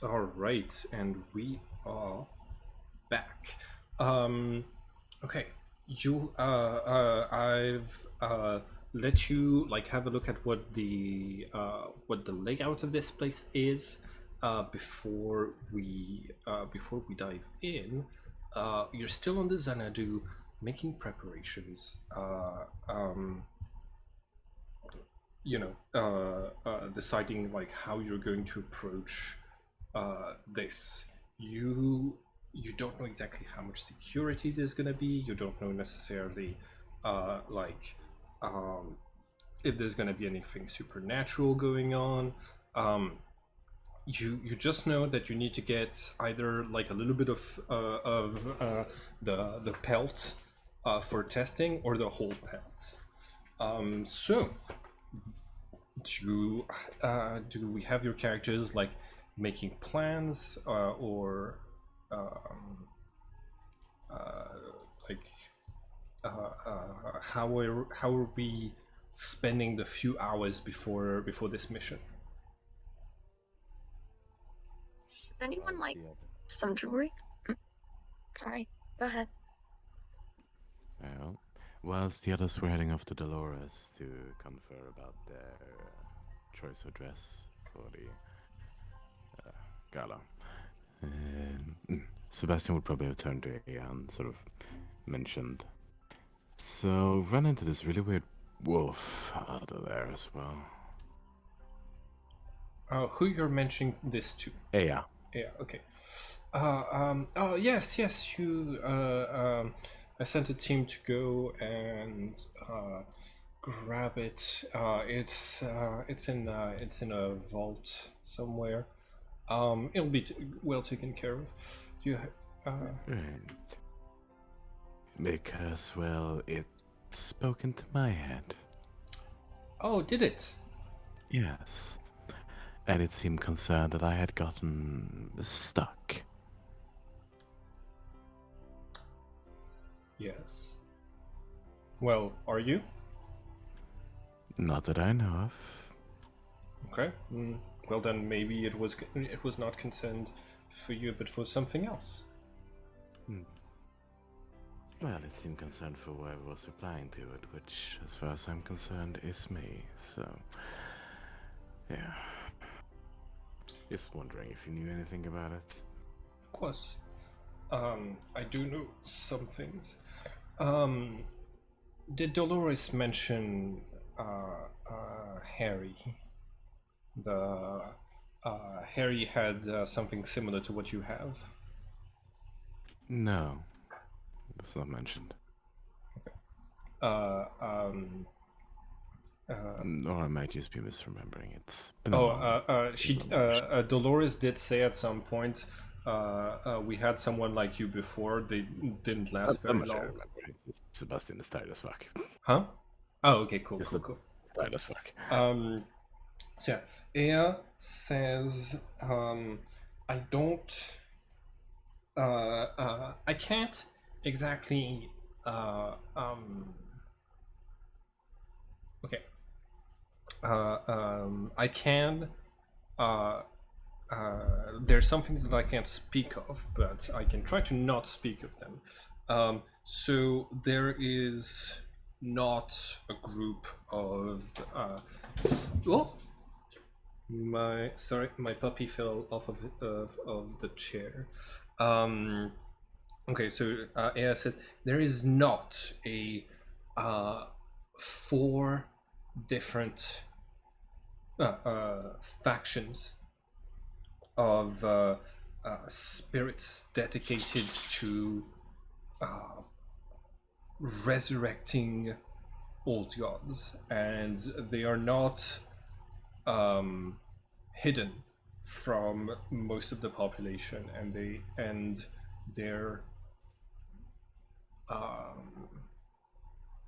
All right, and we are back. Okay, I've let you like have a look at what the layout of this place is. Before we dive in, you're still on the Xanadu, making preparations. Deciding like how you're going to approach this. You you don't know exactly how much security there's gonna be. You don't know necessarily like if there's gonna be anything supernatural going on. Um, you just know that you need to get either like a little bit of the pelt for testing or the whole pelt. So do we have your characters like making plans or um, uh, like how are we spending the few hours before this mission? Anyone like The other. some jewelry? Sorry, go ahead. Well, whilst the others were heading off to Dolores to confer about their choice of dress for the gala, Sebastian would probably have turned to Ea and sort of mentioned. So, run into this really weird wolf out of there as well. Who you're mentioning this to? Ea. Yeah, okay. Oh, yes. I sent a team to go and grab it. It's in a vault somewhere. It'll be well taken care of. Do you? Right. Because, well, it spoke into my head. Oh, did it? Yes. And it seemed concerned that I had gotten stuck. Yes. Well, are you? Not that I know of. Okay. Well, then maybe it was not concerned for you, but for something else. Hmm. Well, it seemed concerned for whoever was replying to it, which, as far as I'm concerned, is me. So, yeah. Just wondering if you knew anything about it. Of course. I do know some things. Um, did Dolores mention Harry? The Harry had something similar to what you have. No, it was not mentioned. Uh, um, Or I might just be misremembering. It's been a long. Dolores did say at some point, we had someone like you before. They didn't last I'm very not sure I long. remember. It's just Sebastian is tired as fuck. Huh? Oh, okay, cool, Just cool, the cool. tired as fuck. So yeah, Aya says, I don't, I can't exactly, okay, I can, uh, there's some things that I can't speak of, but I can try to not speak of them. So there is not a group of, oh, my puppy fell off of the chair. Um, okay, so Aya says there is not a four different factions of spirits dedicated to resurrecting old gods, and they are not hidden from most of the population, and they're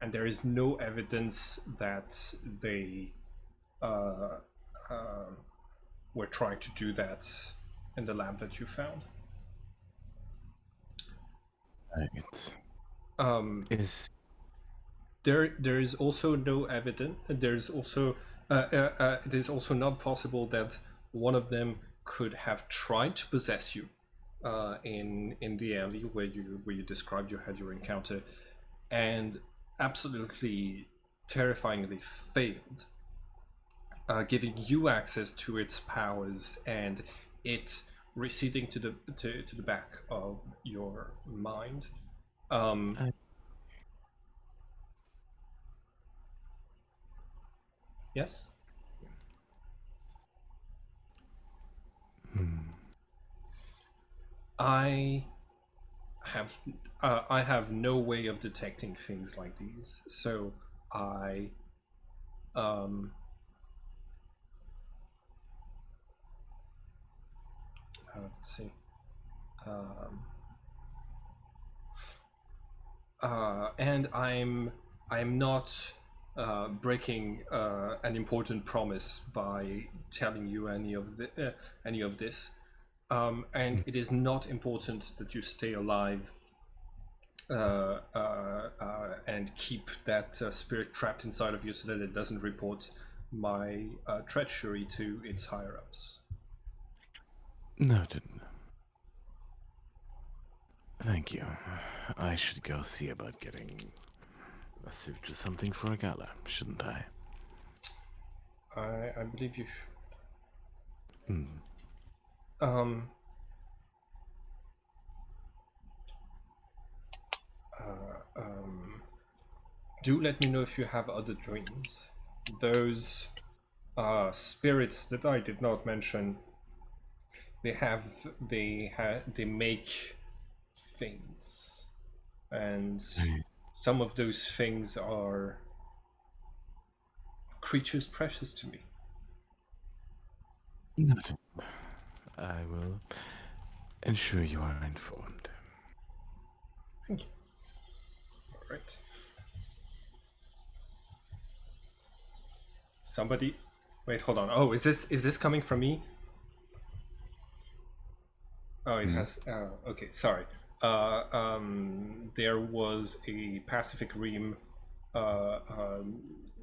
and there is no evidence that they uh, uh, were trying to do that in the lab that you found. Right. Um, Is there is also no evidence. There's also it is also not possible that one of them could have tried to possess you in the alley where you described you had your encounter, and absolutely terrifyingly failed, giving you access to its powers and it receding to the back of your mind. I- Yes. Hmm. I I have no way of detecting things like these, so I let's see. Um, and I'm not breaking an important promise by telling you any of this. And it is not important that you stay alive and keep that spirit trapped inside of you so that it doesn't report my treachery to its higher ups. Noted. Thank you. I should go see about getting a suit or something for a gala, shouldn't I? I believe you should. Hmm. Um, do let me know if you have other dreams. Those spirits that I did not mention, they make things, and Right. some of those things are creatures precious to me. Noted. I will ensure you are informed. Thank you. All right. Somebody, wait, hold on. Oh, is this coming from me? Oh, it Hmm. has. Okay, sorry. There was a Pacific Rim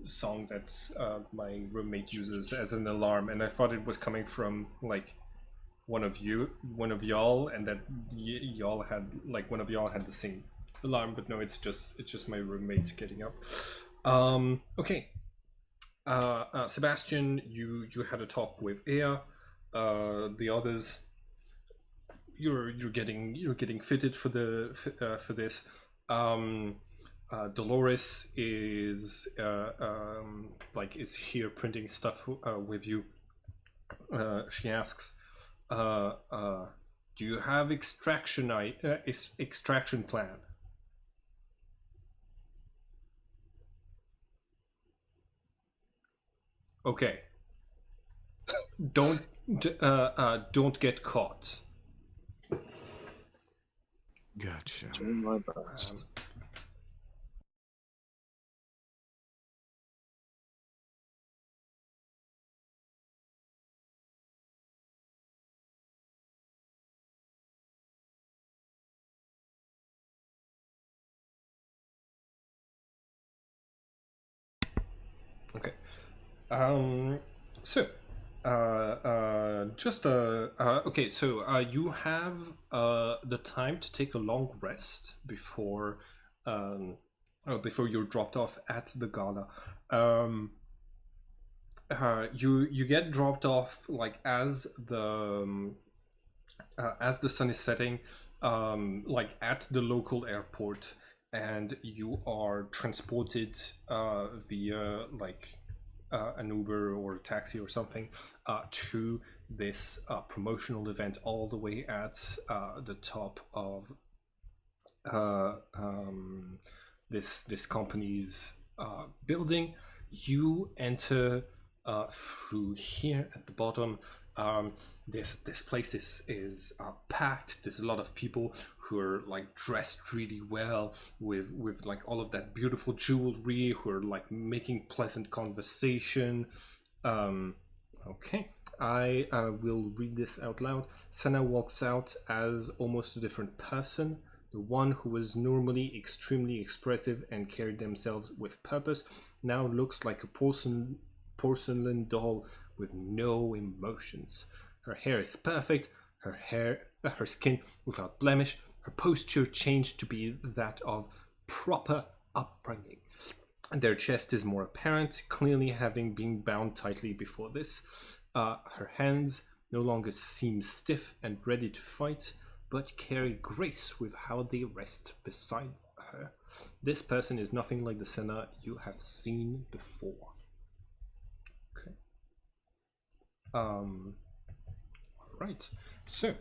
song that my roommate uses as an alarm, and I thought it was coming from like one of y'all, and that y'all had like one of y'all had the same alarm, but no, it's just my roommate getting up. Okay. Sebastian, you had a talk with Ea. The others, you're getting fitted for for this. Dolores is is here printing stuff with you. She asks, "Do you have extraction plan?" Okay, don't don't get caught. Gotcha. Doing my best. Okay. Um, so, just okay. So, you have the time to take a long rest before you're dropped off at the gala. Um, you get dropped off like as the sun is setting, like at the local airport, and you are transported via like an Uber or a taxi or something to this promotional event all the way at the top of this company's building. You enter through here at the bottom. This place is packed. There's a lot of people who are like dressed really well with like all of that beautiful jewelry, who are like making pleasant conversation. Okay, I will read this out loud. Senna walks out as almost a different person. The one who was normally extremely expressive and carried themselves with purpose now looks like a porcelain doll with no emotions. Her hair is perfect, her skin without blemish, her posture changed to be that of proper upbringing. And their chest is more apparent, clearly having been bound tightly before this. Her hands no longer seem stiff and ready to fight, but carry grace with how they rest beside her. This person is nothing like the Senna you have seen before. Okay. All right. So,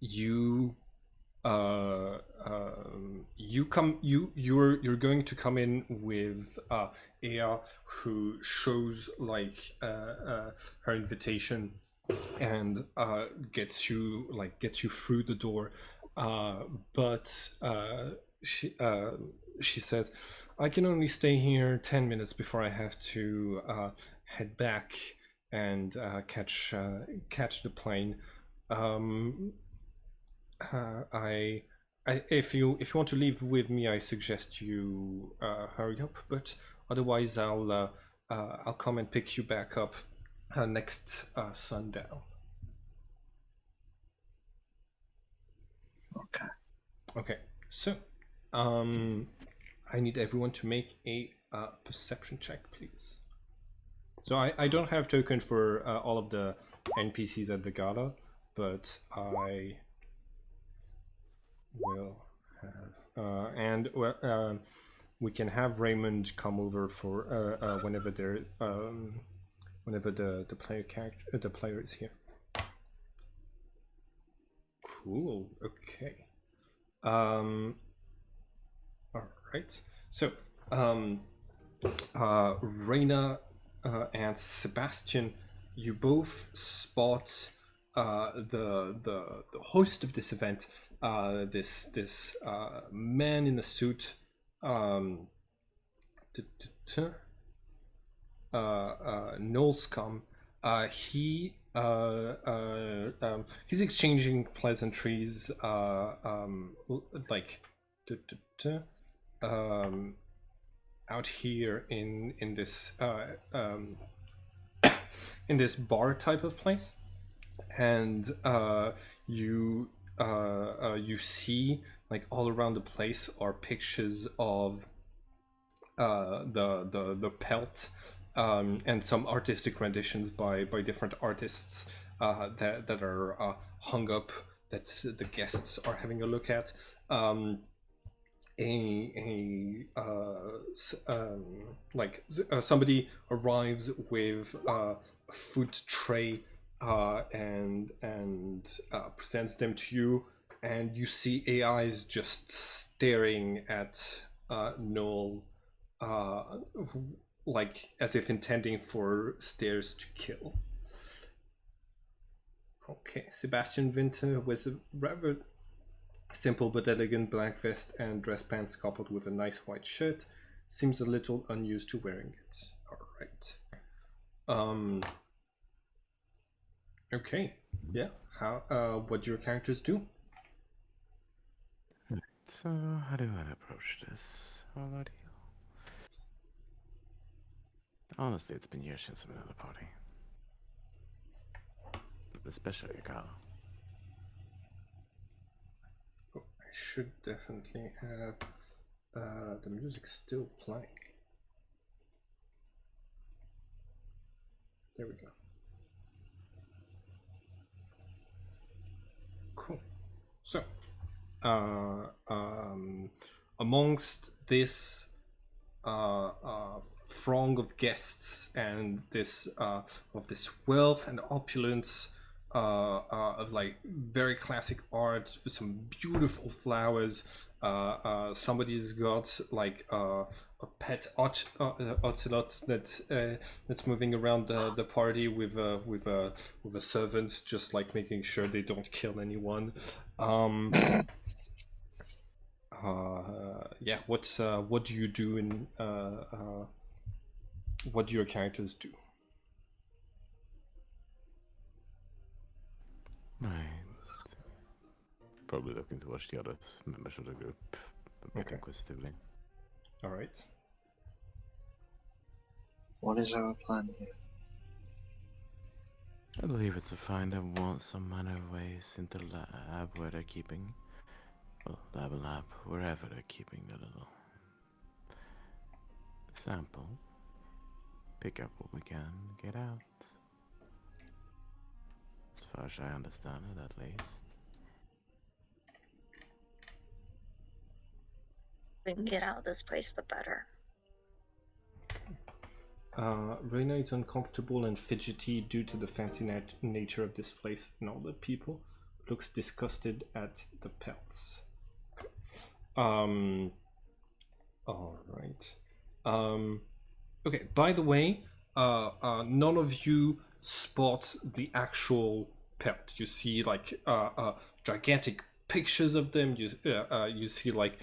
you're going to come in with Ea, who shows like her invitation and gets you through the door, but she says, I can only stay here 10 minutes before I have to head back and catch the plane. If you want to leave with me, I suggest you hurry up. But otherwise, I'll come and pick you back up next sundown. Okay. Okay. So, I need everyone to make a perception check, please. So I don't have token for all of the NPCs at the gala, but I will have, and we can have Raymond come over for whenever they're whenever the player is here. Cool. Okay. All right. So, Reina and Sebastian, you both spot the host of this event, this man in a suit, Nolscom. He's exchanging pleasantries, like out here in this in this bar type of place, and you see like all around the place are pictures of the pelt, and some artistic renditions by different artists that are hung up, that the guests are having a look at. Somebody arrives with a food tray and presents them to you, and you see AIs just staring at Noel, like as if intending for stares to kill. Okay, Sebastian Winter was a rather simple but elegant black vest and dress pants coupled with a nice white shirt. Seems a little unused to wearing it. Alright. Okay. Yeah. How what do your characters do? So, how do I approach this? How about you? Honestly, it's been years since I've been at a party. Especially a gala. Oh, I should definitely have the music still playing. There we go. Cool. So, amongst this throng of guests and this of this wealth and opulence of like very classic art with some beautiful flowers, somebody's got like a pet ocelot that's moving around the party with a servant, just like making sure they don't kill anyone. Yeah, what do you do in what do your characters do? Right. Probably looking to watch the other members of the group a bit inquisitively. All right. What is our plan here? I believe it's to find out some manner of ways into the lab where they're keeping, well, lab, wherever they're keeping the little sample. Pick up what we can, get out. As far as I understand it, at least. We can get out of this place, the better. Reina is uncomfortable and fidgety due to the fancy nature of this place and all the people. Looks disgusted at the pelts. All right. Okay. By the way, none of you spot the actual pelt. You see like gigantic pictures of them. You see like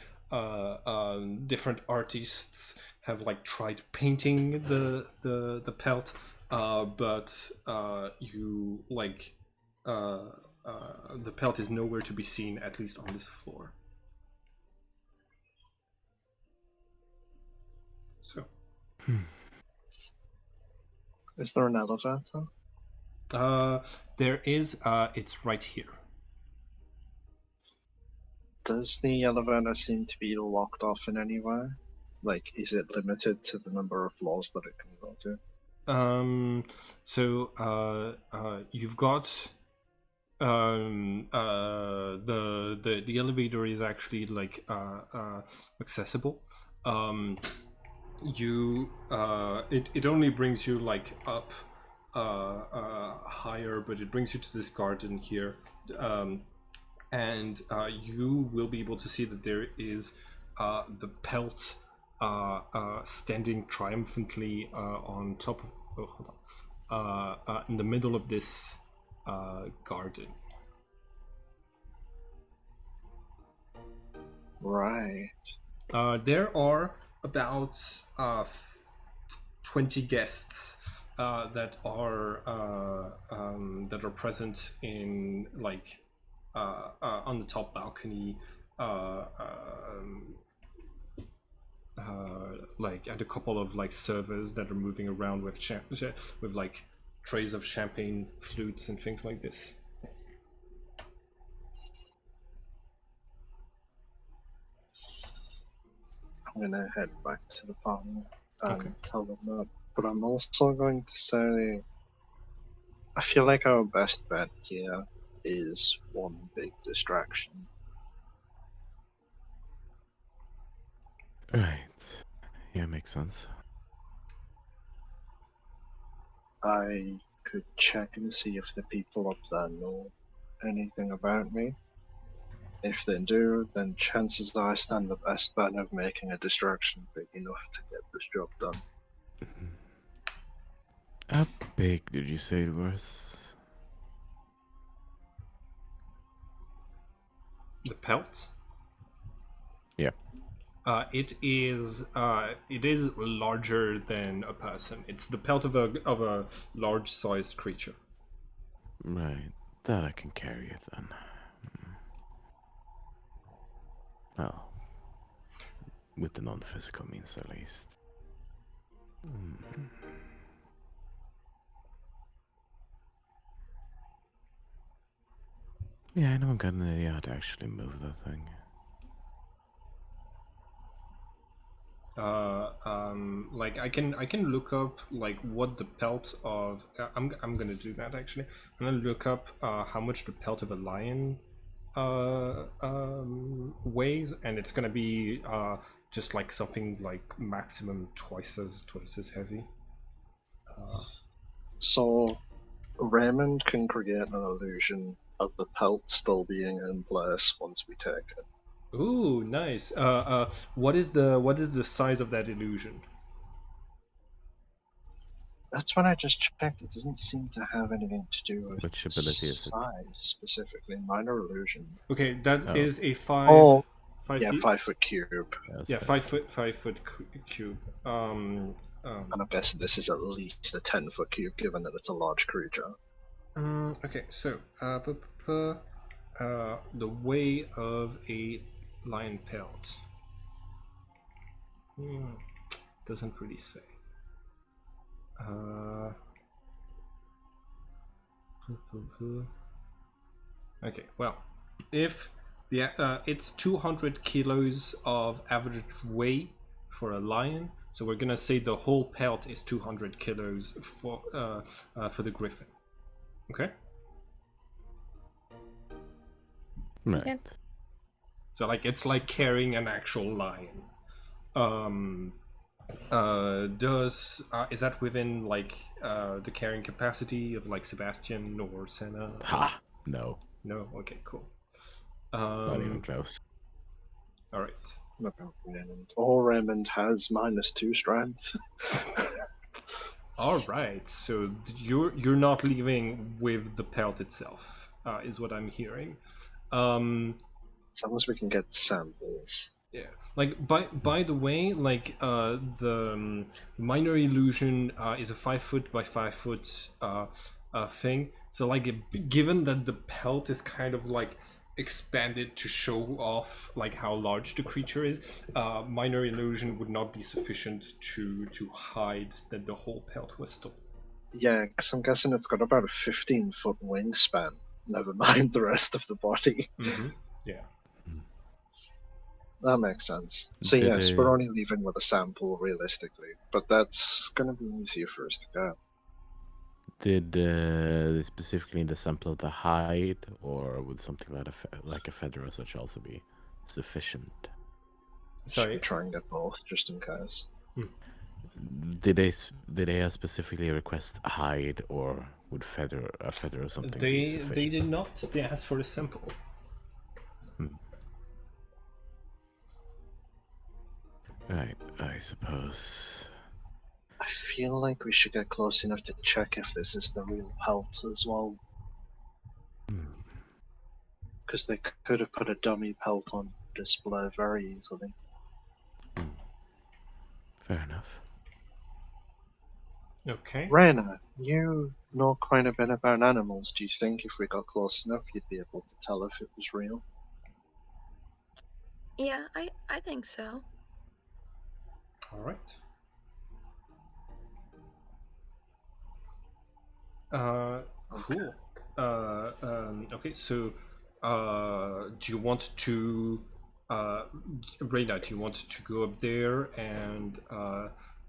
different artists have like tried painting the pelt, but you like the pelt is nowhere to be seen, at least on this floor. So, Is there an elevator? there is. It's right here. Does the elevator seem to be locked off in any way? Like, is it limited to the number of floors that it can go to? So you've got the elevator is actually like accessible. It only brings you like up higher, but it brings you to this garden here. And you will be able to see that there is the pelt standing triumphantly on top of. Oh, hold on. In the middle of this garden. Right. There are about 20 guests that are present in like on the top balcony, like, and a couple of like servers that are moving around with with like trays of champagne, flutes, and things like this. I'm gonna head back to the partner and Okay. tell them that. But I'm also going to say, I feel like our best bet here is one big distraction. Right. Yeah, makes sense. I could check and see if the people up there know anything about me. If they do, then chances are I stand the best bet of making a distraction big enough to get this job done. How big did you say it was? The pelt. Yeah. It is larger than a person. It's the pelt of a large-sized creature. Right. That I can carry it then. Well, with the non-physical means at least. Yeah, I know I'm getting the idea to actually move that thing. Like I can look up like what the pelt of I'm gonna do that actually. I'm gonna look up how much the pelt of a lion weighs, and it's gonna be just like something like maximum twice as heavy. So, Raymond can create an illusion of the pelt still being in place once we take it. Ooh, nice. What is the size of that illusion? That's what I just checked. It doesn't seem to have anything to do with Which ability is it? size specifically. Minor illusion. Okay, that is Oh. a 5 Oh, 5 yeah, feet. 5 foot cube. That's Yeah, fair. 5 foot cube. And I'm guessing this is at least a 10-foot cube, given that it's a large creature. Okay, so the way of a lion pelt. Doesn't really say. Okay, well, if it's 200 kilos of average weight for a lion, so we're gonna say the whole pelt is 200 kilos for the griffin. Okay. Right. Okay. So like it's like carrying an actual lion. Is that within like the carrying capacity of like Sebastian or Senna? Ha! No, No. Okay. Cool. not even close. All right. Not about Raymond. Or Raymond has -2 strength. All right. So you're not leaving with the pelt itself, is what I'm hearing. As long as we can get samples. Yeah. Like by the way, like the minor illusion is a 5 foot by 5 foot thing. So like given that the pelt is kind of like expanded to show off like how large the creature is, minor illusion would not be sufficient to hide that the whole pelt was stolen. Yeah, because I'm guessing it's got about a 15-foot wingspan. Never mind the rest of the body. Mm-hmm. Yeah. That makes sense. So Did yes, they- we're only leaving with a sample realistically, but that's gonna be easier for us to get. Did they specifically need a sample of the hide, or would something like a feather or such also be sufficient? Should we Sorry. try and get both, just in case? Did they specifically request a hide, or would a feather or something be They sufficient? did not. They asked for a sample. Right, I suppose. I feel like we should get close enough to check if this is the real pelt as well. Because they could have put a dummy pelt on display very easily. Fair enough. Okay. Rena, you know quite a bit about animals. Do you think if we got close enough, you'd be able to tell if it was real? Yeah, I think so. All right. Cool. Okay, so do you want to, Reyna, do you want to go up there and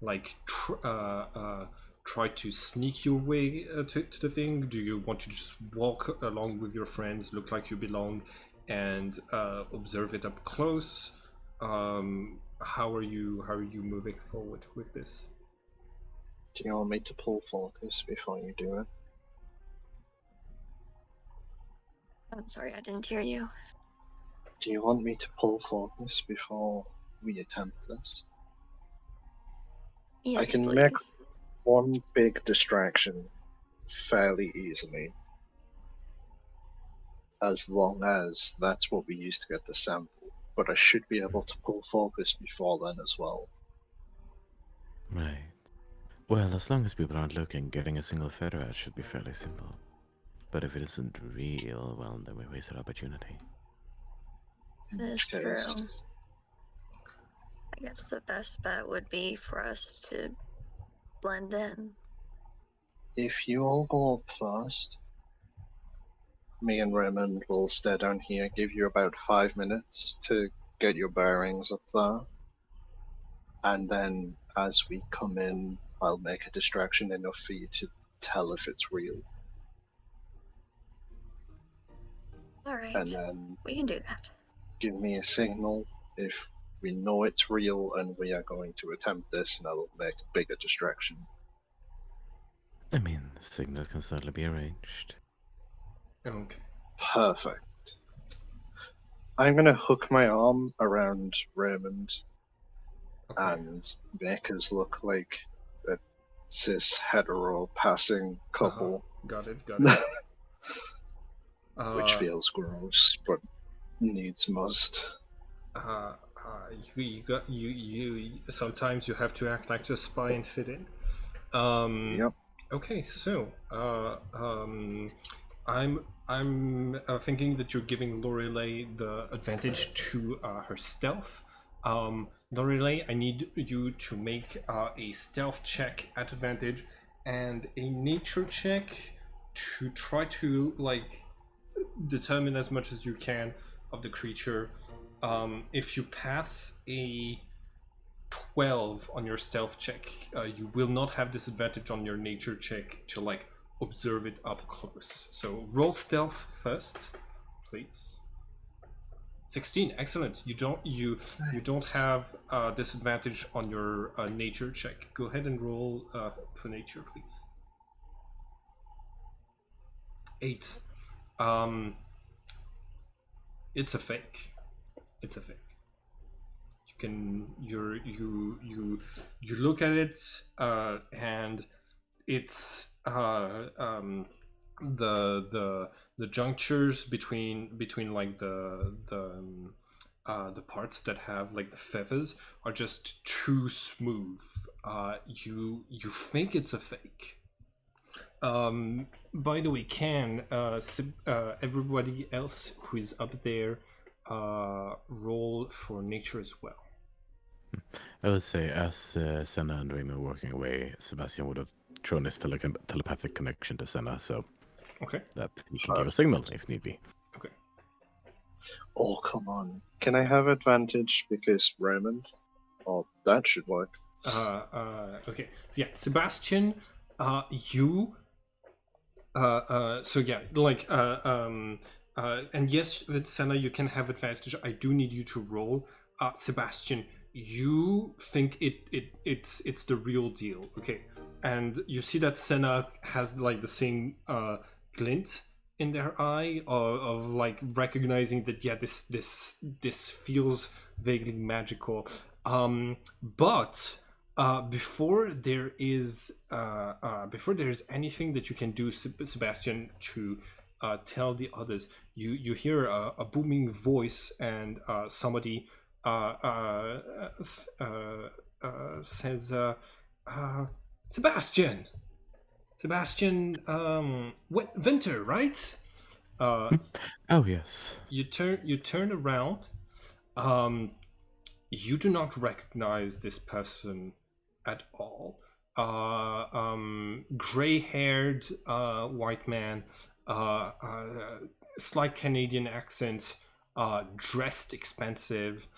like try to sneak your way to the thing? Do you want to just walk along with your friends, look like you belong, and observe it up close? How are you moving forward with this? Do you want me to pull focus before you do it? I'm sorry, I didn't hear you. Do you want me to pull focus before we attempt this? Yes, can please. make- One big distraction fairly easily, as long as that's what we use to get the sample. But I should be able to pull focus before then as well. Right. Well, as long as people aren't looking, getting a single feather out should be fairly simple. But if it isn't real, well, then we waste our opportunity. In That is which true. case, I guess the best bet would be for us to blend in. if you all go up first, me and Raymond will stay down here, give you about 5 minutes to get your bearings up there. And then as we come in, I'll make a distraction enough for you to tell if it's real. All right, And then we can do that. give me a signal if we know it's real and we are going to attempt this, and I'll make a bigger distraction. I mean, the signal can certainly be arranged. Okay. Perfect. I'm going to hook my arm around Raymond Okay. and make us look like a cis hetero passing couple, Got it. Got it. which feels gross, but needs must. You sometimes you have to act like a spy and fit in. Yep. Okay, so I'm thinking that you're giving Lorelei the advantage to her stealth. Lorelei, I need you to make a stealth check at advantage and a nature check to try to like determine as much as you can of the creature. If you pass a 12 on your stealth check, you will not have disadvantage on your nature check to like observe it up close. So roll stealth first, please. 16, excellent. You don't have disadvantage on your nature check. Go ahead and roll for nature, please. 8. It's a fake. It's a fake. You look at it and it's the junctures between like the parts that have like the feathers are just too smooth. You think it's a fake. By the way, can everybody else who is up there roll for nature as well? I would say, as Senna and Raymond were walking away, Sebastian would have thrown his telepathic connection to Senna, so Okay. that he can give a signal if need be. Okay. Oh, come on. Can I have advantage because Raymond? Oh, that should work. Okay. So yeah, Sebastian, you. So yeah, like and yes, with Senna, you can have advantage. I do need you to roll. Sebastian, you think it's the real deal, okay? And you see that Senna has like the same glint in their eye of like recognizing that yeah, this feels vaguely magical. But before there is anything that you can do, Sebastian, to tell the others, you hear a booming voice and somebody says, Sebastian, Winter, right? Oh yes. You turn around. You do not recognize this person at all. Gray-haired white man, slight Canadian accent, dressed expensive.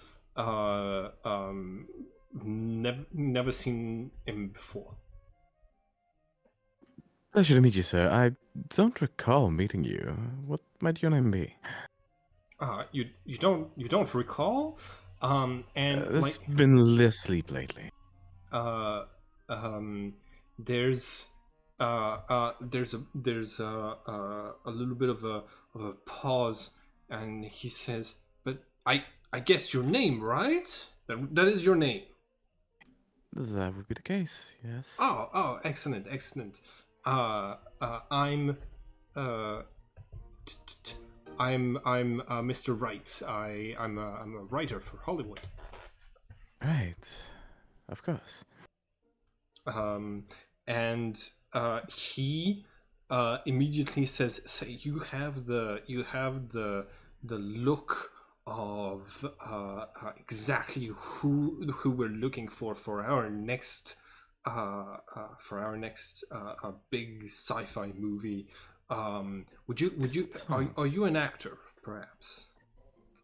Never seen him before. Pleasure to meet you, sir. I don't recall meeting you. What might your name be? You don't recall? And There's been less sleep lately. There's a little bit of a pause, and he says, "But I guess your name, right? That is your name." That would be the case, yes. Oh, excellent. I'm Mr. Wright. I'm a writer for Hollywood. Right, of course. And he immediately says, "Say, you have the look of exactly who we're looking for our next big sci-fi movie. Would you are you an actor, perhaps?"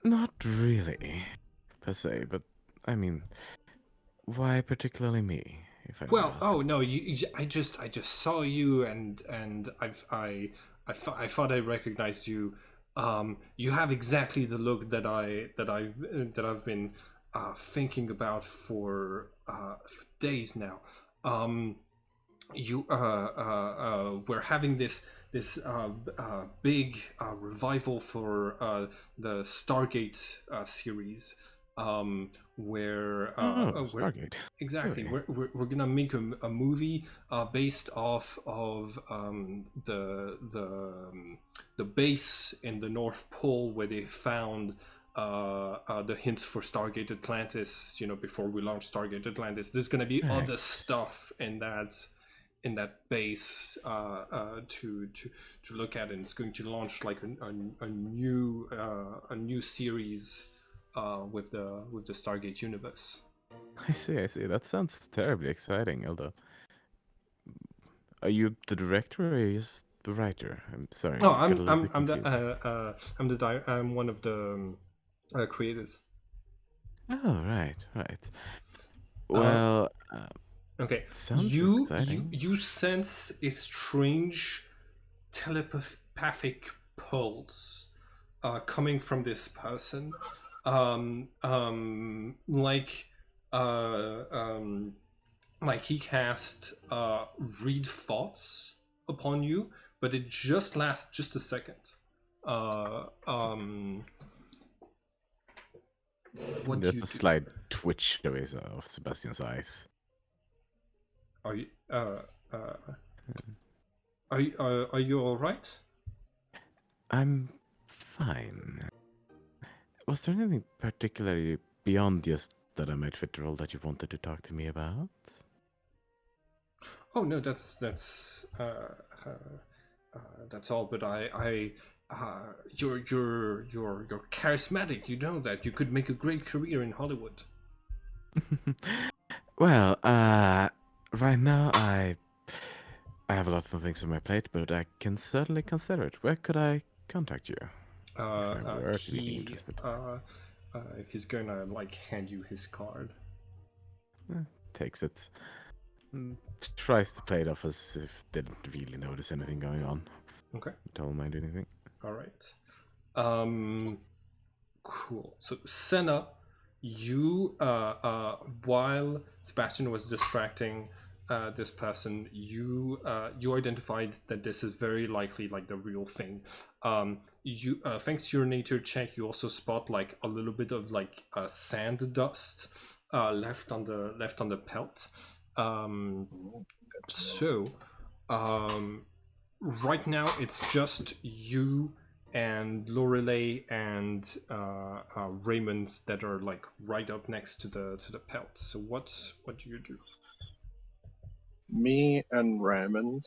Not really, per se, but I mean, why particularly me? If I may Well, ask? oh no, I just saw you, and I thought I recognized you. You have exactly the look that I've been thinking about for days now. We're having this big revival for the Stargate series, where Stargate. exactly Really? we're gonna make a movie based off of the base in the North Pole where they found the hints for Stargate Atlantis. You know, before we launched Stargate Atlantis, there's gonna be Right. other stuff in that base to look at, and it's going to launch like a new series with the Stargate universe. I see. That sounds terribly exciting, although. Are you the director or are you just the writer. I'm sorry. Oh, I got a little bit confused. I'm one of the creators. Oh, right, right. Uh, Well, okay, sounds exciting. you sense a strange telepathic pulse coming from this person, like uh, um, like he cast read thoughts upon you, but it just lasts just a second. Uh, um, what do There's you a do? slight twitch of Sebastian's eyes. Are you are you all right? I'm fine. Was there anything particularly beyond just that I might fit the role that you wanted to talk to me about? Oh no, that's all. But you're charismatic. You know that you could make a great career in Hollywood. Well, right now I have a lot of things on my plate, but I can certainly consider it. Where could I contact you if I were to be interested? He's gonna like hand you his card. Takes it. Tries to play it off as if didn't really notice anything going on. Okay. Don't mind anything. All right. Cool. So Senna, you while Sebastian was distracting this person, you identified that this is very likely like the real thing. You thanks to your nature check, you also spot like a little bit of like sand dust left on the pelt. So right now it's just you and Lorelei and Raymond that are like right up next to the pelt. So what do you do? Me and Raymond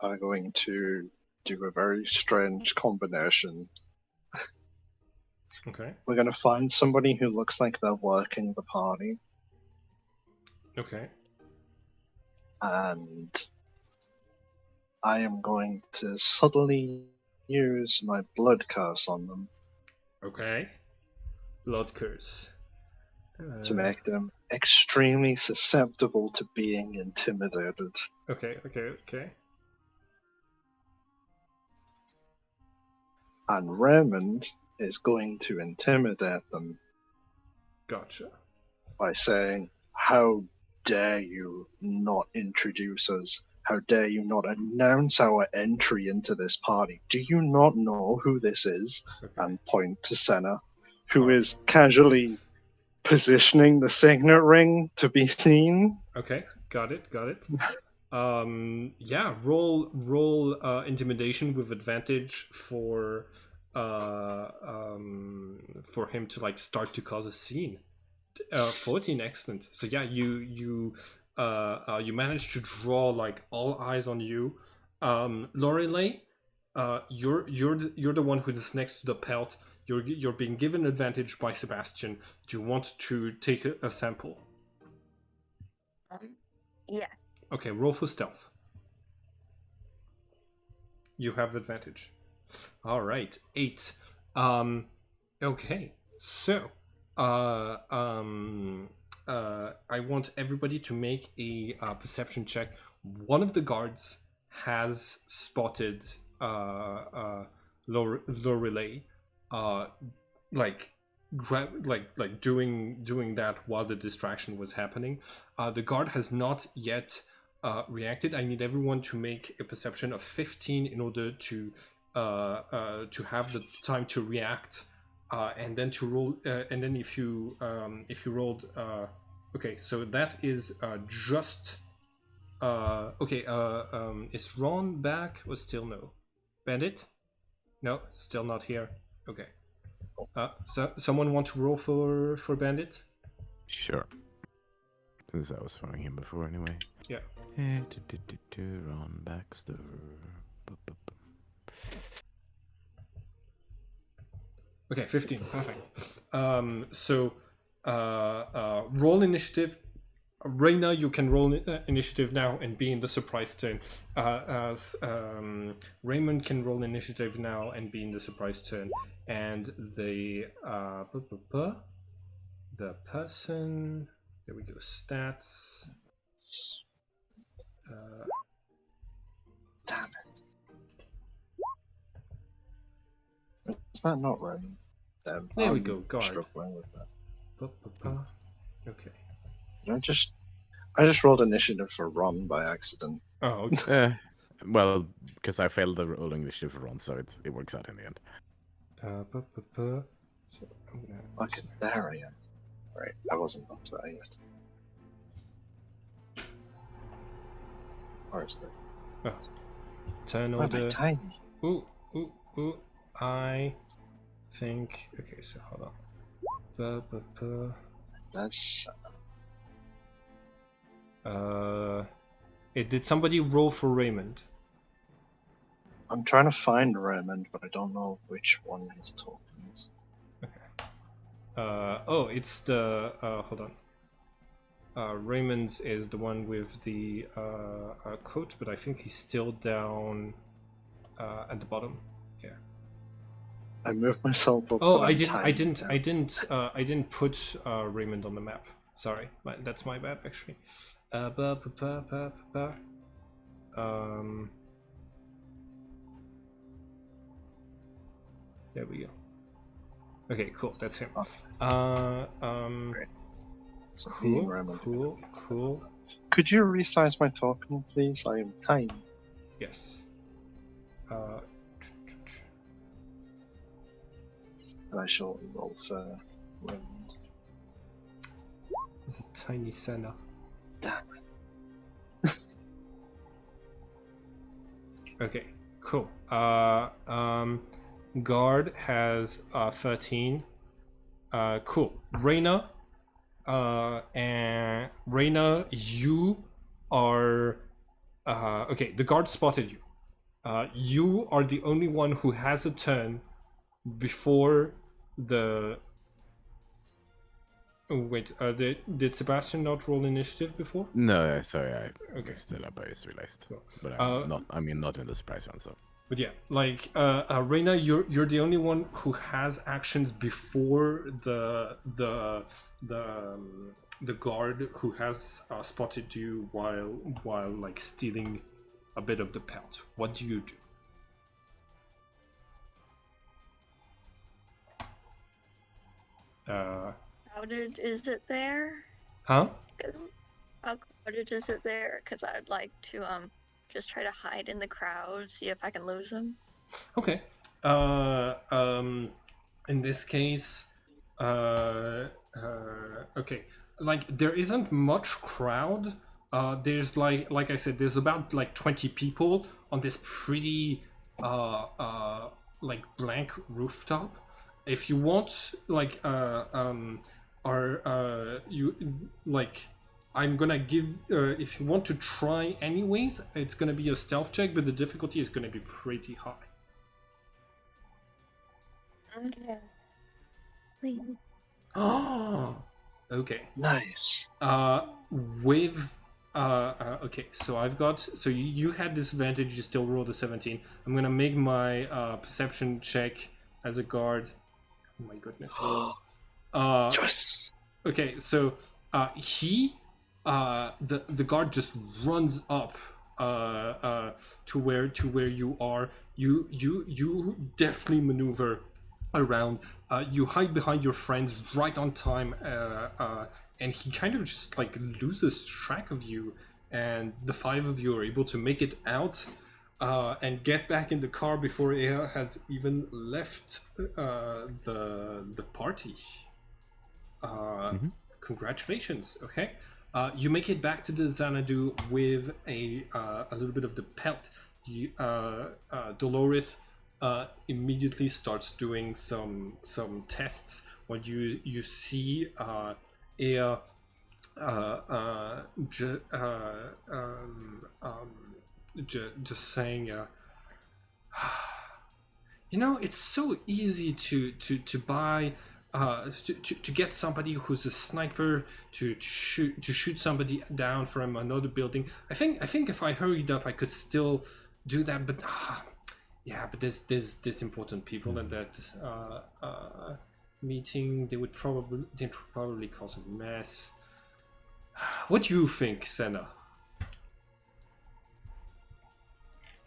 are going to do a very strange combination. Okay. We're going to find somebody who looks like they're working the party, Okay. and I am going to subtly use my blood curse on them Okay. Blood curse. to make them extremely susceptible to being intimidated. Okay. And Raymond is going to intimidate them Gotcha. by saying, "How dare you not introduce us? How dare you not announce our entry into this party? Do you not know who this is?" Okay. And point to Senna, who Alright. is casually positioning the signet ring to be seen. Okay. Got it. Yeah. Roll intimidation with advantage for him to like start to cause a scene. 14, excellent. So yeah, you managed to draw like all eyes on you. Lorelei, you're the one who is next to the pelt. You're being given advantage by Sebastian. Do you want to take a sample? Yeah. Okay, roll for stealth. You have advantage. All right, 8. Okay, so I want everybody to make a perception check. One of the guards has spotted Lorelei, like doing that while the distraction was happening. The guard has not yet reacted. I need everyone to make a perception of 15 in order to have the time to react, and then to roll. And then if you rolled, okay, so that is just okay. Is Ron back or still no? Bandit? No, still not here. Okay. So someone want to roll for Bandit? Sure. Since I was throwing him before anyway. Yeah. Ron Baxter. Okay, 15. Perfect. So roll initiative. Reina, you can roll initiative now and be in the surprise turn. Raymond can roll initiative now and be in the surprise turn. And the person. There we go. Stats. Damn it. Is that not Roman? There we I'm go, guard. struggling with that. Okay. I just rolled initiative for Ron by accident. Oh, okay. Well, because I failed the rolling initiative for Ron, so it works out in the end. So I'm gonna Okay, there I am. Right, I wasn't up there yet. Where is that? turn Why am I order. tiny? Ooh. I think. Okay, so hold on. That's Did somebody roll for Raymond? I'm trying to find Raymond, but I don't know which one his token is. Oh, it's the hold on. Raymond's is the one with the coat, but I think he's still down at the bottom. Yeah. I moved myself up. Oh, but I I'm didn't tiny I didn't put Raymond on the map. Sorry, that's my bad actually. There we go. Okay, cool. That's him. Great. So me and Raymond are gonna be Cool. Could you resize my token, please? I am tiny. Yes. And I shall roll for Raymond. It's a tiny Senna. Damn Okay, cool. Guard has 13. Cool. Reina, and Reina, you are okay. The guard spotted you. You are the only one who has a turn before the. Oh, wait, did Sebastian not roll initiative before? No, sorry, I Okay. was still up. I just realized, Cool. but I'm not. I mean, not in the surprise round. So But yeah, like Reina, you're the only one who has actions before the guard who has spotted you while like stealing a bit of the pelt. What do you do? Crowded, is it there? Huh? How crowded is it there? Because I'd like to just try to hide in the crowd, see if I can lose him. Okay. In this case, okay, like there isn't much crowd. There's like I said, there's about like 20 people on this pretty like blank rooftop. If you want, like, you like. I'm gonna give. If you want to try, anyways, it's gonna be a stealth check, but the difficulty is gonna be pretty high. Okay. Wait. Oh, okay. Nice. With okay, so I've got. So you had disadvantage. You still rolled a 17. I'm gonna make my perception check as a guard. Oh my goodness. Yes. Okay, so the guard just runs up to where you are. You definitely maneuver around. You hide behind your friends right on time, and he kind of just like loses track of you. And the five of you are able to make it out and get back in the car before Ea has even left the party. Congratulations. Okay. You make it back to the Xanadu with a little bit of the pelt. Dolores immediately starts doing some tests. What you see Ea just saying, you know, it's so easy to buy to get somebody who's a sniper to shoot somebody down from another building. I think if I hurried up, I could still do that. But yeah, but there's important people at that meeting. They'd probably cause a mess. What do you think, Senna?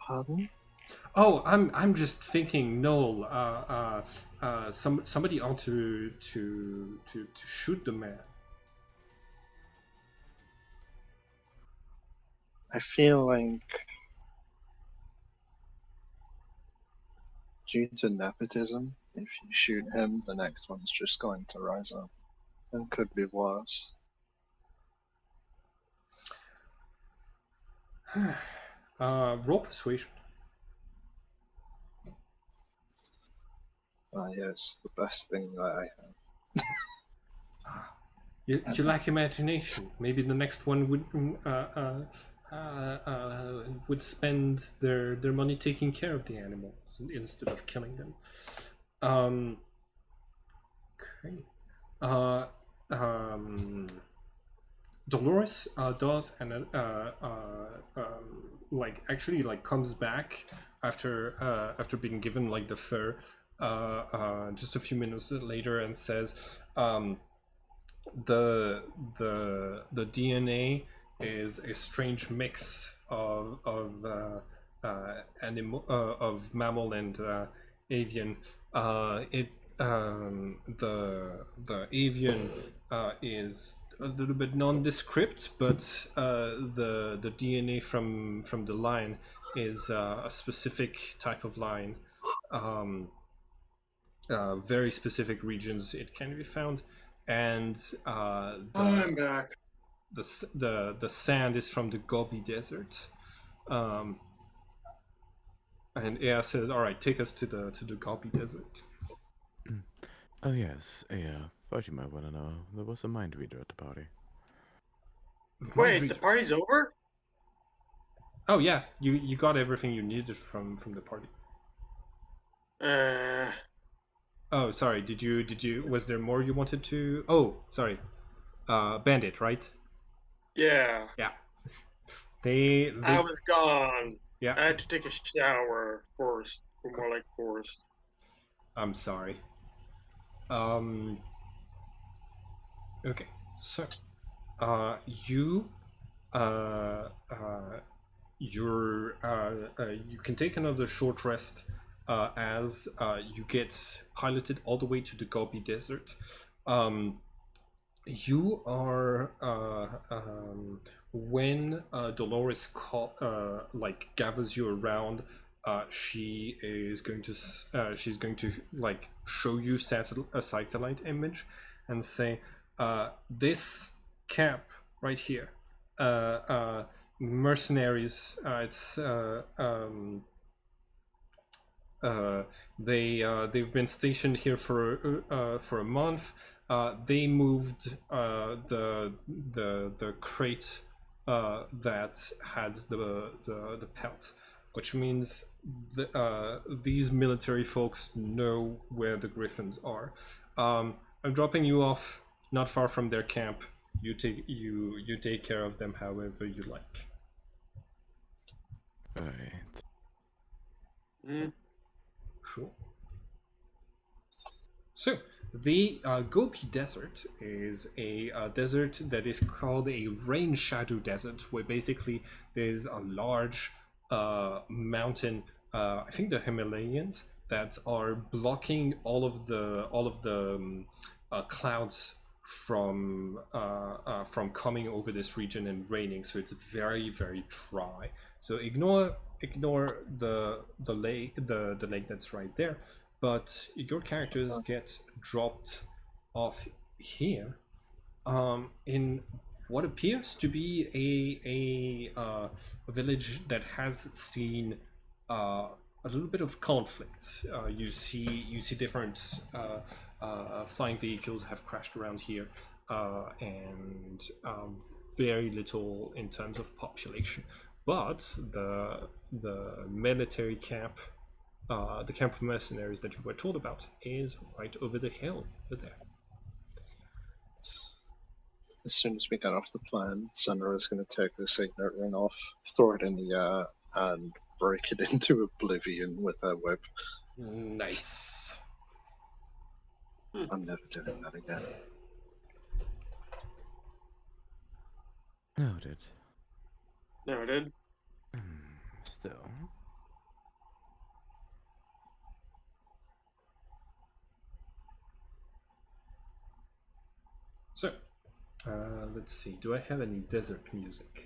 Pardon? Oh, I'm just thinking, Noel. Somebody ought to shoot the man. I feel like due to nepotism, if you shoot him, the next one's just going to rise up. And could be worse. Roll persuasion. Ah, yes, the best thing that I have. You lack imagination. Maybe the next one would spend their money taking care of the animals instead of killing them. Okay. Dolores does and actually comes back after being given the fur just a few minutes later and says the DNA is a strange mix of mammal and avian. The avian is a little bit nondescript, but the DNA from the lion is a specific type of lion. Very specific regions it can be found, and I'm back. the sand is from the Gobi Desert. And Ea says, "All right, take us to the Gobi Desert." Oh yes, thought you might want to know. There was a mind reader at the party. Wait, the party's over? Oh yeah, you got everything you needed from the party. Oh, sorry. Did you? Was there more you wanted to? Oh, sorry. Bandit, right? Yeah. Yeah. They I was gone. Yeah. I had to take a shower first, or more like forced. I'm sorry. Okay. So, you you can take another short rest as you get piloted all the way to the Gobi Desert. You are when Dolores gathers you around. She is going to she's going to show you a satellite image and say, this camp right here, mercenaries. They've been stationed here for a month. They moved the crate that had the pelt, which means these military folks know where the griffins are. I'm dropping you off not far from their camp. You take care of them however you like. Right. Sure. So the Gobi Desert is a desert that is called a rain shadow desert, where basically there's a large mountain, I think the Himalayas, that are blocking all of the clouds from coming over this region and raining. So it's very, very dry. So ignore the lake that's right there. But your characters get dropped off here in what appears to be a village that has seen a little bit of conflict. You see different flying vehicles have crashed around here, and very little in terms of population. But the military camp the camp of mercenaries that you were told about is right over the hill over there. As soon as we get off the plane, Senna is going to take the signet ring off, throw it in the air, and break it into oblivion with her whip. Nice. I'm never doing that again. Noted. Noted. Still. So, let's see. Do I have any desert music?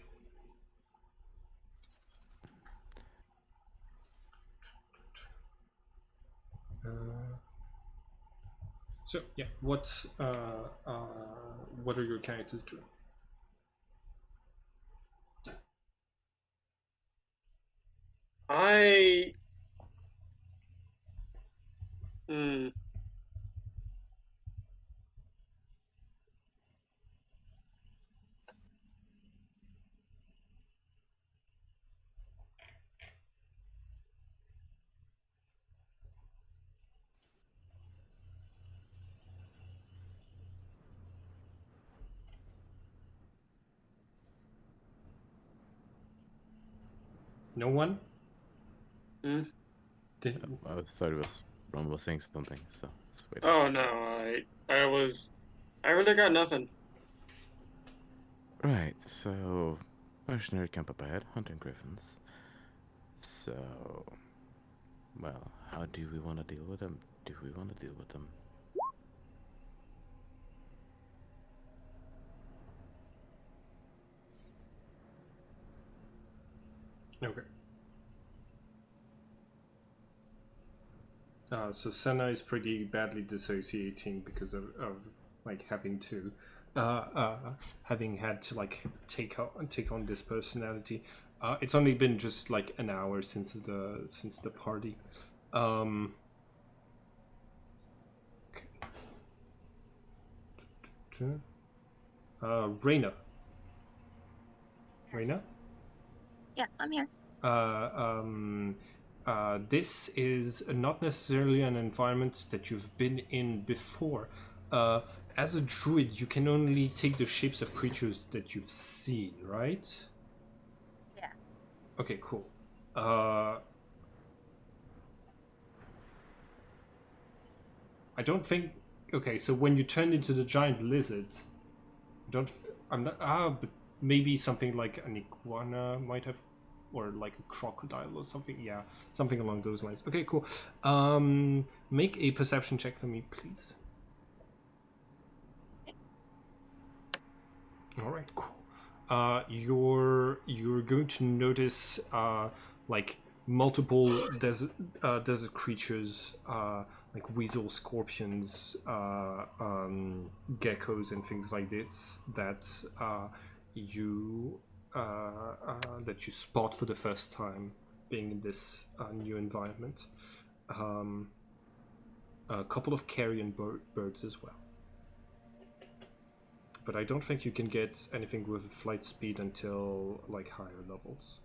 So yeah, what are your characters doing? I. Hmm. No one? Hmm? Didn't. I thought it was Ron was saying something, so just wait. Oh no, I really got nothing. Right, so mercenary camp up ahead, hunting griffins. So, well, how do we want to deal with them? Do we want to deal with them? Okay. So Senna is pretty badly dissociating because of like having to having had to like take on this personality. It's only been just like an hour since the party. Okay. Reina. Reina? Yeah, I'm here. This is not necessarily an environment that you've been in before. As a druid, you can only take the shapes of creatures that you've seen, right? Yeah. Okay, cool. I don't think. Okay, so when you turned into the giant lizard, I'm not. But maybe something like an iguana might have, or like a crocodile or something. Yeah, something along those lines. Okay, cool. Make a perception check for me, please. All right, cool. You're going to notice like multiple desert creatures, like weasel, scorpions, geckos, and things like this you that you spot for the first time, being in this new environment. A couple of carrion birds as well. But I don't think you can get anything with flight speed until like higher levels.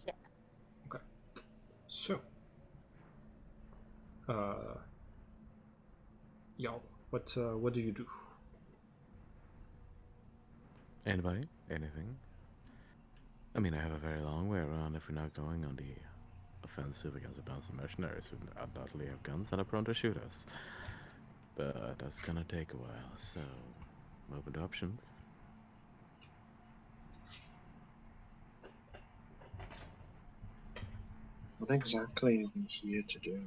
Yeah. Okay. So, y'all, what do you do? Anybody? Anything? I mean, I have a very long way around if we're not going on the offensive against a bunch of mercenaries who undoubtedly have guns and are prone to shoot us. But that's gonna take a while, so I'm open to options. What exactly are we here to do?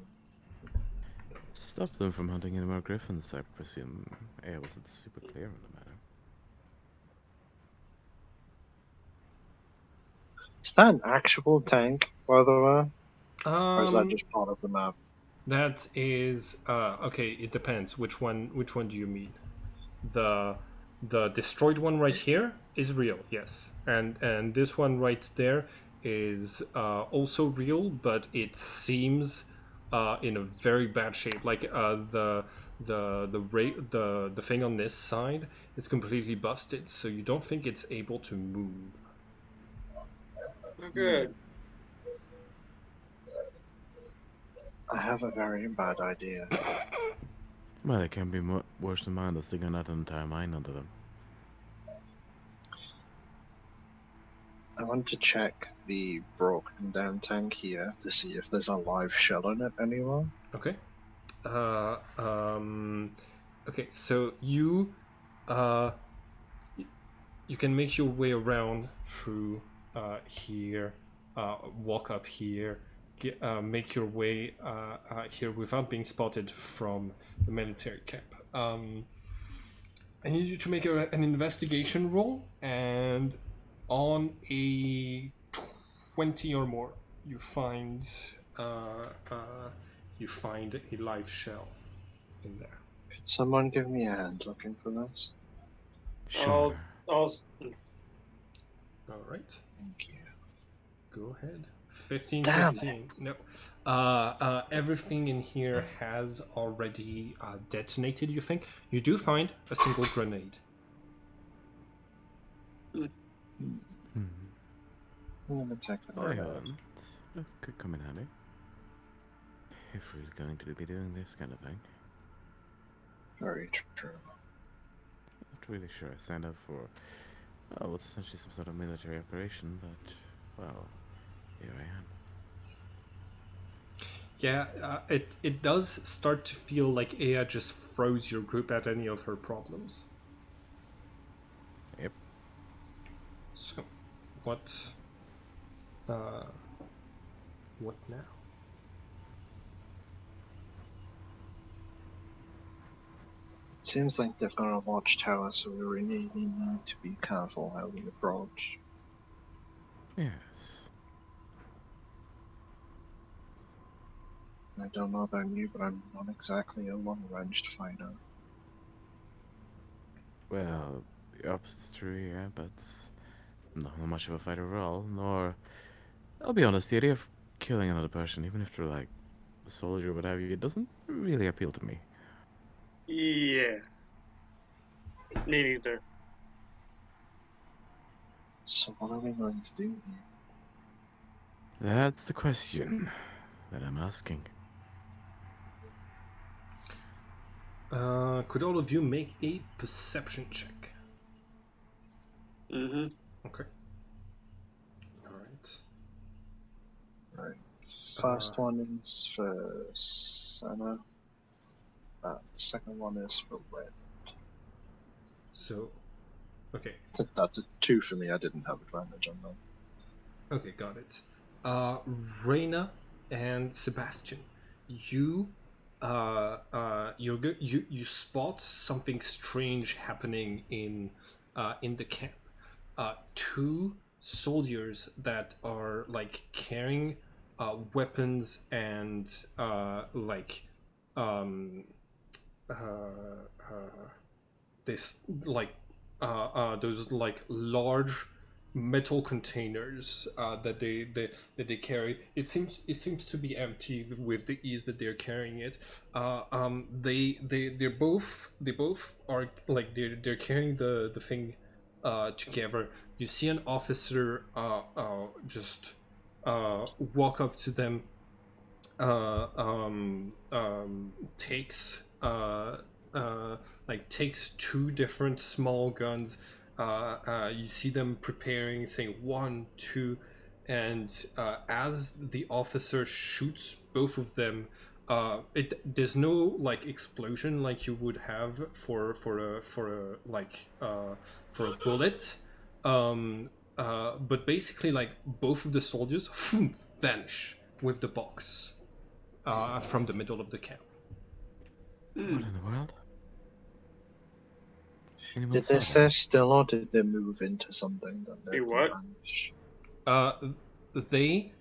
Stop them from hunting any more griffins, I presume. I wasn't super clear on the matter. Is that an actual tank, by the way? Or is that Um, just part of the map? that is okay. It depends. Which one? Which one do you mean? The destroyed one right here is real, yes, and this one right there is also real, but it seems in a very bad shape. Like the thing on this side is completely busted, so you don't think it's able to move. Oh, good. I have a very bad idea. Well, it can be worse than mine. That's digging out an entire mine under them. I want to check the broken down tank here to see if there's a live shell in it anywhere. Okay. Okay, so you you can make your way around through here, walk up here, make your way here without being spotted from the military camp. I need you to make an investigation roll, and on a 20 or more, you find a live shell in there. Could someone give me a hand looking for this? Sure. I'll All right, Thank you. go ahead. 15, Damn 15. No. Everything in here has already detonated, you think. You do find a single grenade. Hmm. I'm gonna take the I grenade. That could come in handy. If we're going to be doing this kind of thing. Very true. Not really sure I signed up for, well, it's essentially some sort of military operation, but, well, here I am. Yeah, it does start to feel like Aya just throws your group at any of her problems. Yep. So, what now? Seems like they've got a watchtower, so we really need to be careful how we approach. Yes. I don't know about you, but I'm not exactly a long-ranged fighter. Well, the opposite's true, yeah, but not much of a fighter at all, nor... I'll be honest, the idea of killing another person, even if they're like a soldier or what have you, it doesn't really appeal to me. Yeah. Me neither. So what are we going to do here? That's the question that I'm asking. Could all of you make a perception check? Mm-hmm. Okay. All right. Right. First one is for Sana. The second one is for Red. So, okay. That's a 2 for me. I didn't have advantage on that. Okay, got it. Reina and Sebastian, you you spot something strange happening in the camp. Two soldiers that are like carrying weapons and like this like those like large metal containers that they carry. It seems to be empty with the ease that they're carrying it. They both are like they're carrying the thing together. You see an officer just walk up to them, takes takes two different small guns. You see them preparing, saying 1, 2, and as the officer shoots both of them, there's no like explosion like you would have for a bullet, but basically like both of the soldiers vanish with the box from the middle of the camp. What in the world? Anyone Did saw they that? stay still or did they move into something that They made what? them vanish?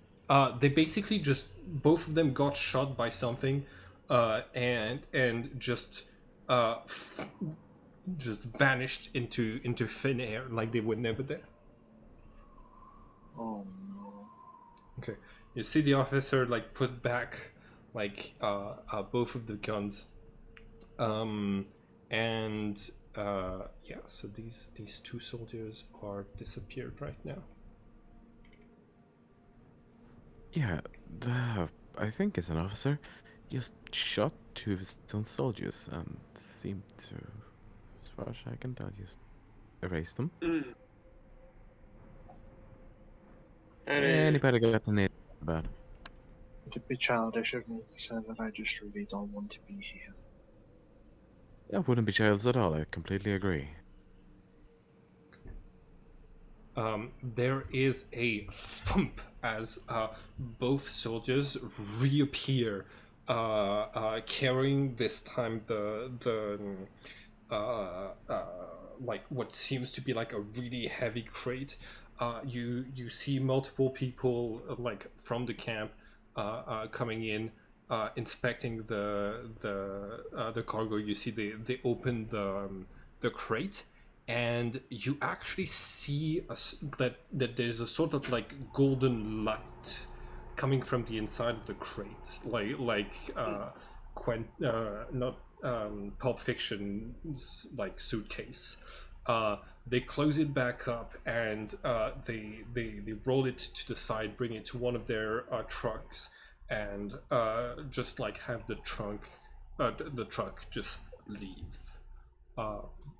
They basically just both of them got shot by something, and just just vanished into thin air like they were never there. Oh no. Okay, you see the officer like put back like both of the guns, and yeah. So these two soldiers are disappeared right now. Yeah, I think is an officer, just shot two of his own soldiers and seemed to, as far as I can tell, just erase them. Mm. Any Anybody got any about it? Would it be childish of me to say that I just really don't want to be here? That wouldn't be childish at all. I completely agree. There is a thump as both soldiers reappear, carrying this time like what seems to be like a really heavy crate. You see multiple people like from the camp coming in, inspecting the cargo. You see they open the crate, and you actually see that there's a sort of like golden light coming from the inside of the crate, not Pulp Fiction's like suitcase. They close it back up, and they roll it to the side, bring it to one of their trucks, and just like have the truck just leave.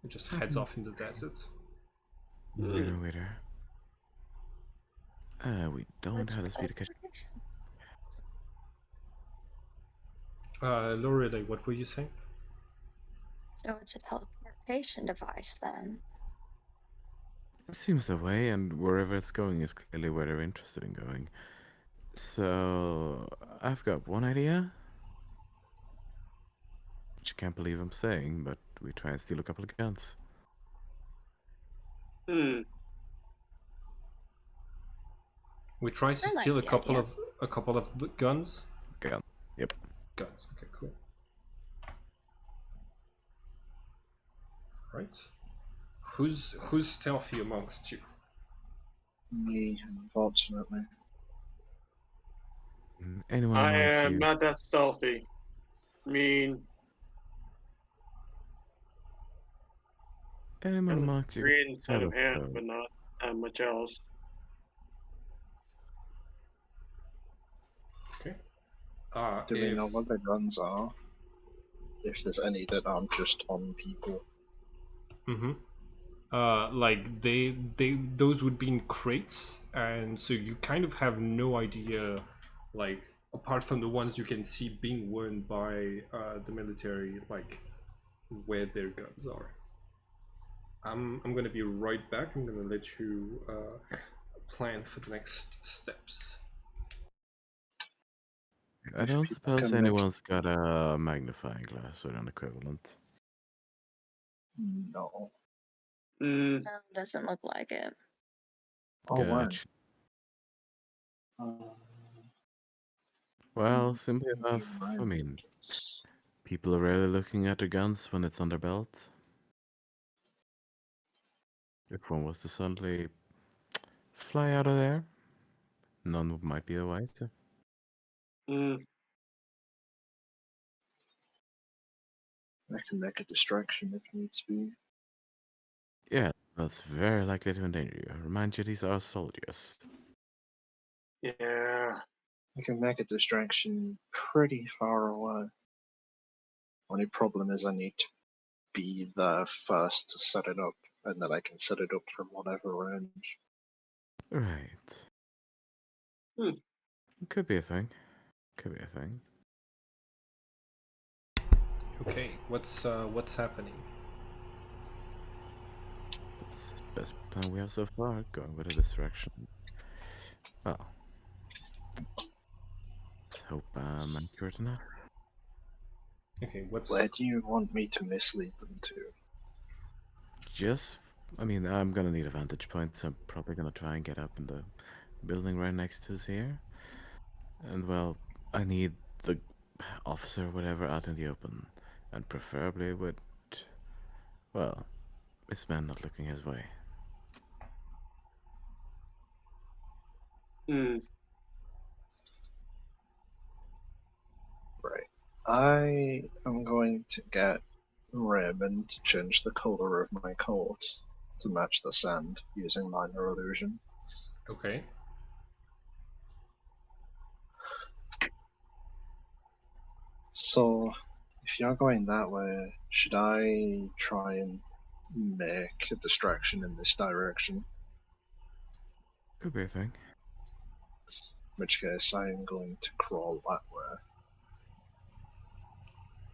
It just heads off in the desert. Waiter, waiter. We don't What's have the speed to catch. teleportation? Lorelei, what were you saying? So it's a teleportation device then. It seems that way, and wherever it's going is clearly where they're interested in going. So, I've got one idea, which I can't believe I'm saying, but we try and steal a couple of guns. Hmm. We try to I like steal a the couple idea. of guns. Gun. Yep. Guns. Okay, cool. Right. Who's stealthy amongst you? Me, unfortunately. Anyone I amongst am you? not that stealthy. I mean, Anyone I'm amongst you? green side of hand, Telescope. but not much else. Okay. Do we know If what the guns are? If there's any that aren't just on people. mm-hmm. Like those would be in crates, and so you kind of have no idea, like apart from the ones you can see being worn by the military, like where their guns are. I'm gonna be right back. I'm gonna let you plan for the next steps. I If don't people suppose can make... anyone's got a magnifying glass or an equivalent. No. Mm. No, doesn't look like it. Oh, wow. Gotcha. Uh, Well, simply maybe enough, I mean, ranges. people are rarely looking at their guns when it's on their belt. If one was to suddenly fly out of there, none might be the wiser. Mm. I can make a distraction if needs be. Yeah, that's very likely to endanger you. Remind you, these are soldiers. Yeah. I can make a distraction pretty far away. Only problem is I need to be there first to set it up, and then I can set it up from whatever range. Right. Hmm. Could be a thing. Could be a thing. Okay, what's happening? That's the best plan we have so far, going with a distraction. Well, let's hope I'm accurate enough. Okay, what's Where do you want me to mislead them to? Just, I mean, I'm gonna need a vantage point, so I'm probably gonna try and get up in the building right next to us here. And well, I need the officer or whatever out in the open, and preferably with, well, his men not looking his way. Hmm. Right. I am going to get Raymond to change the color of my coat to match the sand using minor illusion. okay? So, if you're going that way, should I try and make a distraction in this direction? Could be a thing. In which case, I am going to crawl that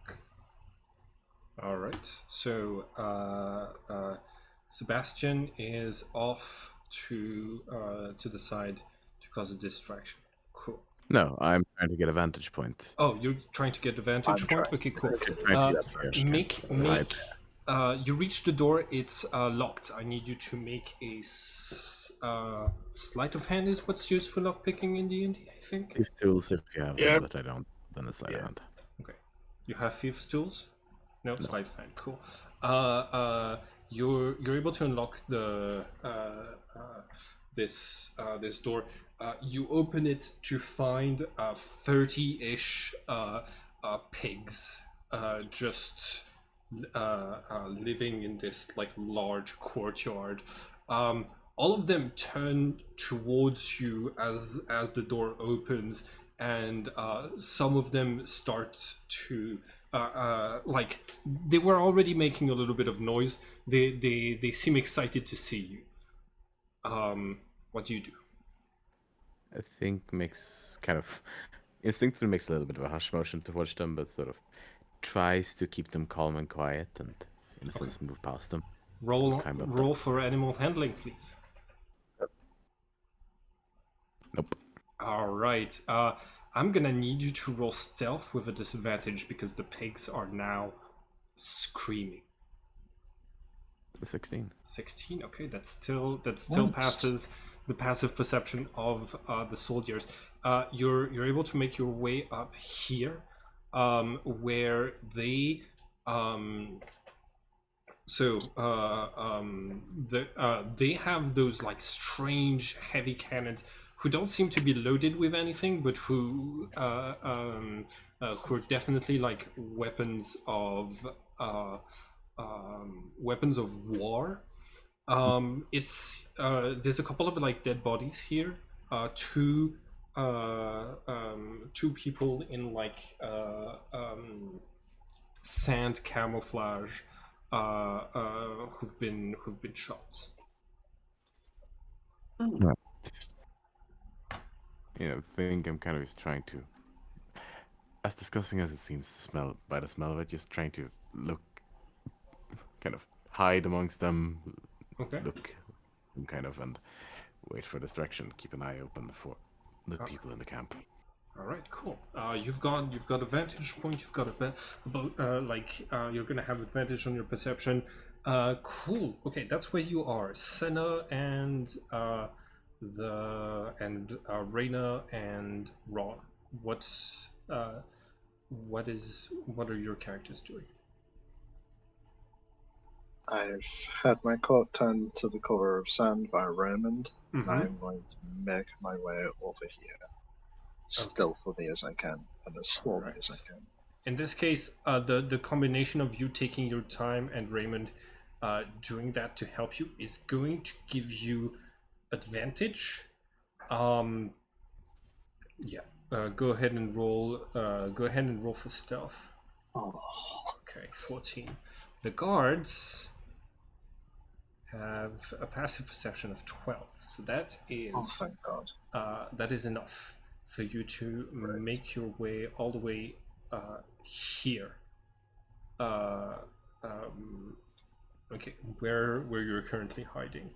way. All right. So Sebastian is off to the side to cause a distraction. Cool. No, I'm trying to get a vantage point. Oh, you're trying to get the vantage I'm point? trying Okay, to cool. get Trying to Uh, get up here. make Hide. you reach the door. It's locked. I need you to make a sleight of hand. Is what's used for lock picking in D&D, I think. Thief tools if you have Yeah. them, but I don't. Then a sleight of Yeah. hand. Okay. You have thieves' tools? No, No. sleight of hand. Cool. You're able to unlock the this door. You open it to find 30-ish pigs just living in this like large courtyard. All of them turn towards you as the door opens, and some of them start to like they were already making a little bit of noise. They seem excited to see you. What do you do? I think makes kind of instinctively makes a little bit of a hush motion towards them, but sort of tries to keep them calm and quiet, and in a sense move past them. Roll Climb up roll for animal handling, please. Nope. All right. I'm gonna need you to roll stealth with a disadvantage because the pigs are now screaming. 16. 16. Okay, that still Nice. passes the passive perception of the soldiers. You're able to make your way up here, where they they have those like strange heavy cannons who don't seem to be loaded with anything, but who are definitely like weapons of war. It's there's a couple of like dead bodies here. Two people in like sand camouflage who've been shot. I think I'm kind of just trying to, as disgusting as it seems to smell by the smell of it, just trying to look, kind of hide amongst them, Okay. look, and kind of, and wait for distraction. Keep an eye open for the people in the camp. All right, cool. You've got a vantage point. You've got you're gonna have advantage on your perception. Cool. Okay, that's where you are. Senna and Reyna and Ron. What are your characters doing? I've had my coat turned to the color of sand by Raymond, Mhm. and I'm going to make my way over here. Stealthily as I can, and as slowly Alright. as I can. In this case, the combination of you taking your time and Raymond doing that to help you is going to give you advantage. Yeah. Go ahead and roll. Go ahead and roll for stealth. Oh, Okay, 14. The guards have a passive perception of 12, so that is thank God. that is enough for you to make your way all the way here. Okay, where you're currently hiding.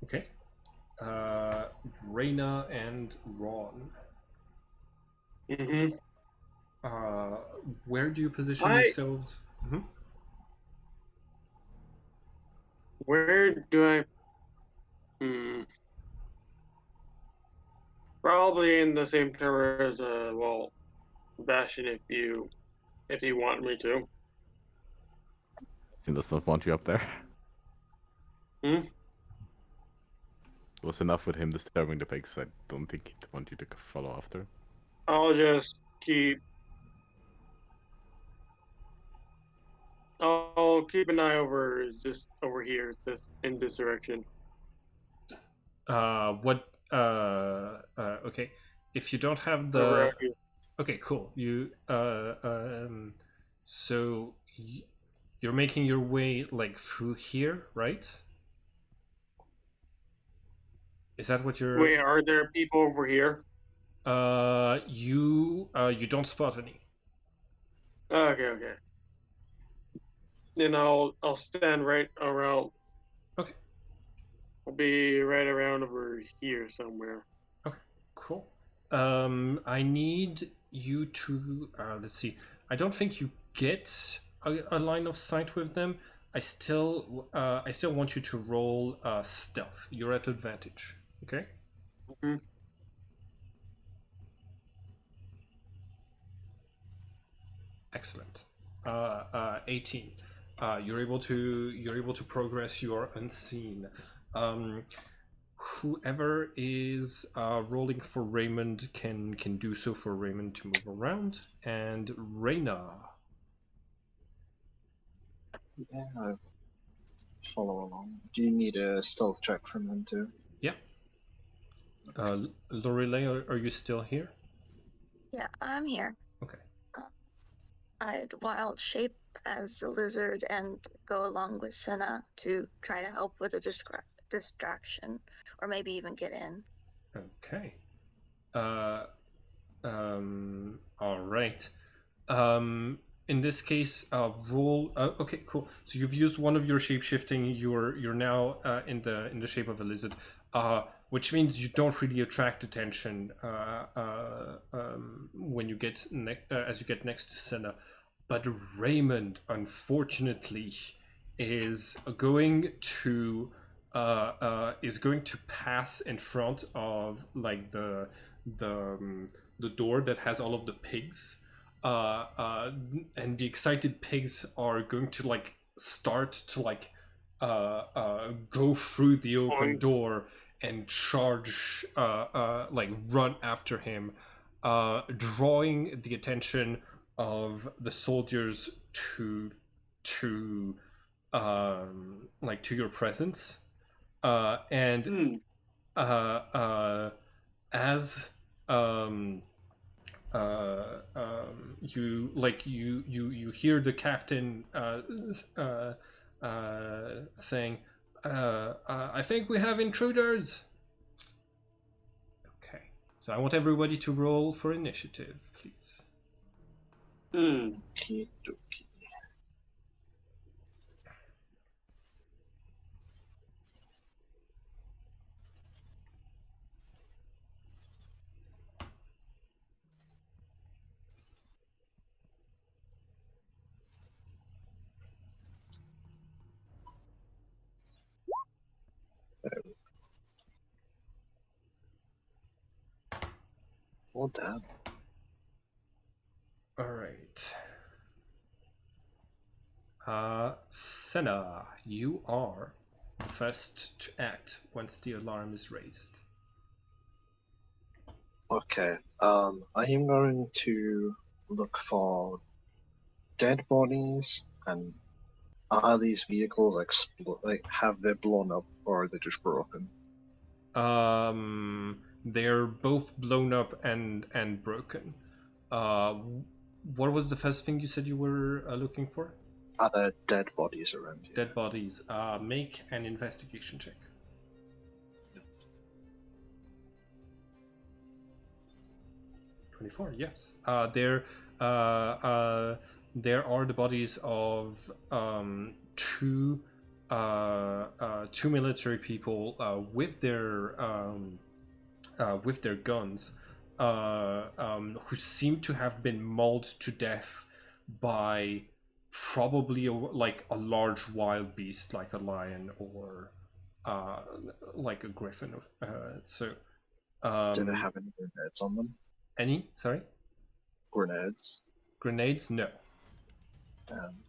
Okay. Reyna and Ron. Mm-hmm. Where do you position yourselves? Mhm. Where do I? Probably in the same tower as Bastion if you want me to. He does not want you up there. Hmm? It was enough with him disturbing the pigs. I don't think he'd want you to follow after. I'll just keep. I'll keep an eye over. Is this over here? It's this in this direction. Okay. If you don't have Over the here. Okay, cool. So you're making your way like through here, right? Is that what you're? Wait, are there people over here? You don't spot any. Okay, okay. Then I'll stand right around. Okay. I'll be right around over here somewhere. Okay. Cool. I need you to let's see. I don't think you get a line of sight with them. I still want you to roll stealth. You're at advantage. Okay. Mhm. Excellent. 18. You're able to progress. You are unseen. Whoever is rolling for Raymond can do so for Raymond to move around. And Reyna. Yeah, I'll follow along. Do you need a stealth check from them too? Yeah. Lorelei, are you still here? Yeah, I'm here. Okay. I'd wild shape as a lizard and go along with Senna to try to help with a distraction, or maybe even get in. Okay. All right. In this case, roll. Okay, cool. So you've used one of your shape shifting. You're now in the shape of a lizard, which means you don't really attract attention when you get as you get next to Senna. But Raymond, unfortunately, is going to pass in front of like the door that has all of the pigs, and the excited pigs are going to like start to like go through the open Boing. door and charge, like run after him, drawing the attention of the soldiers to like to your presence, and Hmm. as you hear the captain saying, I think we have intruders. Okay, so I want everybody to roll for initiative, please. Hmm. Okie well done. All right. Senna, you are the first to act once the alarm is raised. Okay. I am going to look for dead bodies, and are these vehicles like have they blown up or are they just broken? They're both blown up and broken. Uh, what was the first thing you said you were looking for? Are there dead bodies around here? Dead bodies. Make an investigation check. 24. Yes. There are the bodies of two military people with their guns, who seem to have been mauled to death by probably like a large wild beast, like a lion or like a griffin. Do they have any grenades on them? Any? Sorry, Grenades? grenades? No. Damn.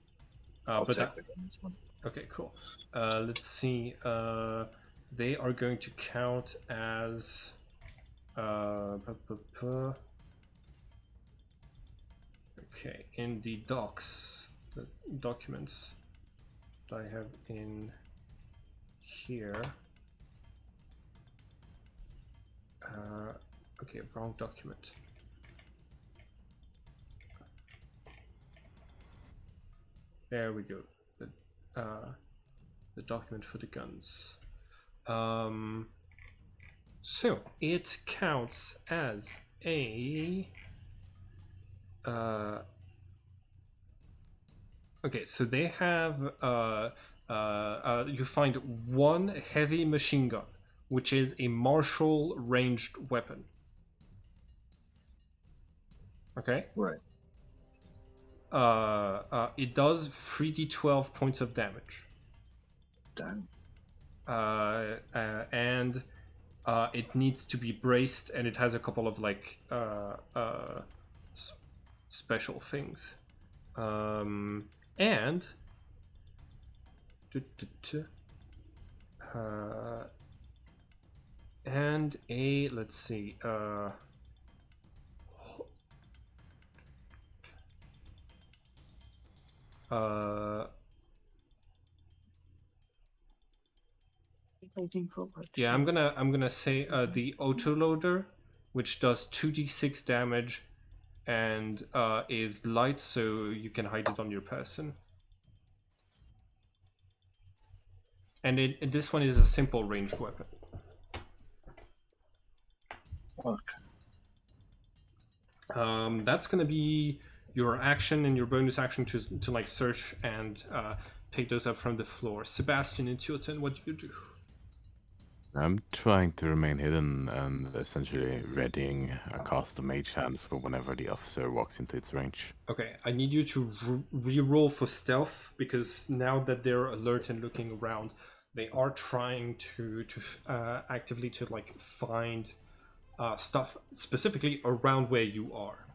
I'll But take the guns then. okay, cool. Let's see. They are going to count as. Okay, in the docs, the documents that I have in here. Okay, wrong document. There we go. The document for the guns. So it counts as a. Okay, so they have. You find one heavy machine gun, which is a martial ranged weapon. Okay. Right. It does 3d12 points of damage. Damn. And it needs to be braced, and it has a couple of like special things. And and a, let's see, yeah, I'm gonna say the autoloader, which does 2d6 damage and is light, so you can hide it on your person. And this one is a simple ranged weapon. Okay. That's gonna be your action and your bonus action to like search and pick those up from the floor. Sebastian, it's your turn. What do you do? I'm trying to remain hidden and essentially readying a cast of Mage Hand for whenever the officer walks into its range. Okay, I need you to re-roll for stealth, because now that they're alert and looking around, they are trying to actively to like find stuff specifically around where you are.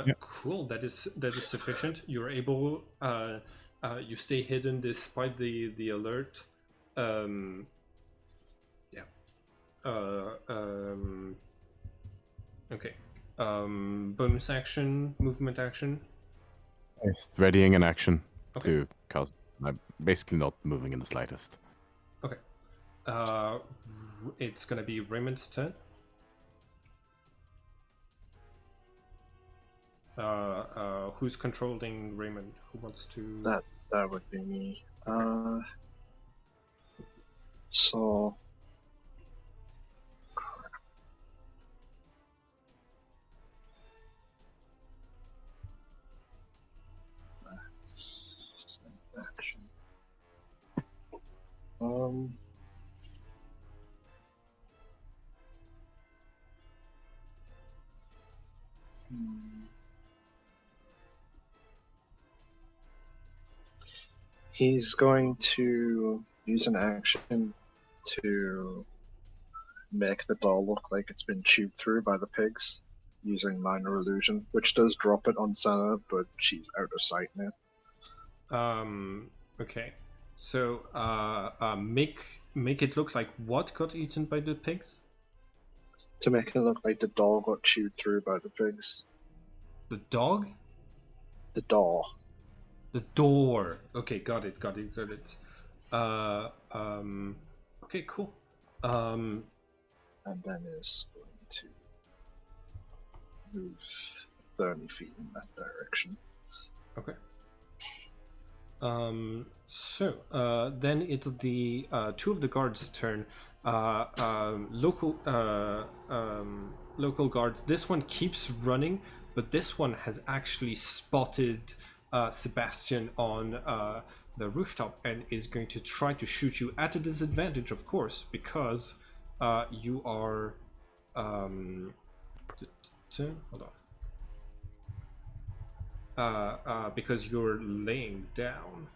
Yep. Cool. That is sufficient. You're able. You stay hidden despite the alert. Okay. Bonus action, movement action. Readying an action Okay. to cast. I'm basically not moving in the slightest. Okay. It's gonna be Raymond's turn. Who's controlling Raymond? Who wants to? That would be me. So. Action. He's going to use an action to make the doll look like it's been chewed through by the pigs using minor illusion, which does drop it on Senna, but she's out of sight now. Okay. So, make it look like what got eaten by the pigs? To make it look like the doll got chewed through by the pigs. The dog? The doll. The door. Okay, got it. Okay, cool. And then is going to move 30 feet in that direction. Okay. So then it's the two of the guards' turn. Local guards. This one keeps running, but this one has actually spotted Sebastian on the rooftop and is going to try to shoot you at a disadvantage, of course, because you are. Hold on. Because you're laying down.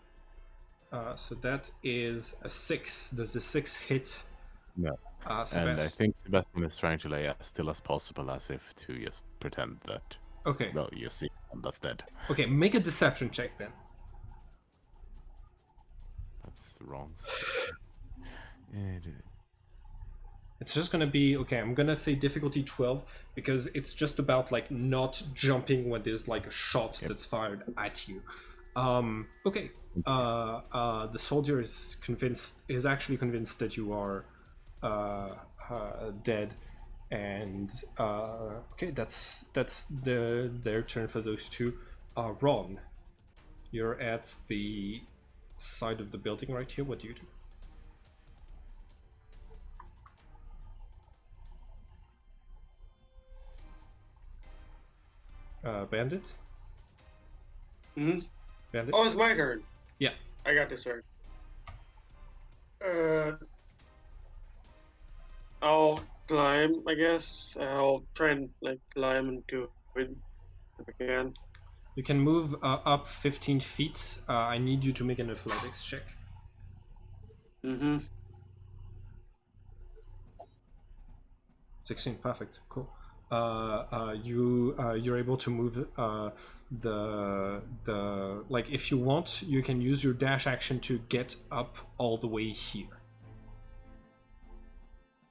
So that is a 6. Does a 6 hit? No. And I think Sebastian is trying to lay as still as possible, as if to just pretend that. Okay. Well, you see, that's dead. Okay, make a deception check then. That's wrong. It's just gonna be okay. I'm gonna say difficulty 12 because it's just about like not jumping when there's like a shot that's fired at you. Okay. The soldier is actually convinced that you are dead, and okay, that's their turn for those two. Ron, You're at the side of the building right here. What do you do? Bandit? Hmm. Bandit? Oh, it's my turn. Yeah. I got this right. I'll climb, I guess. I'll try and like climb into it if I can. You can move up 15 feet. I need you to make an athletics check. Mm-hmm. 16, perfect, cool. You're able to move the like if you want, you can use your dash action to get up all the way here.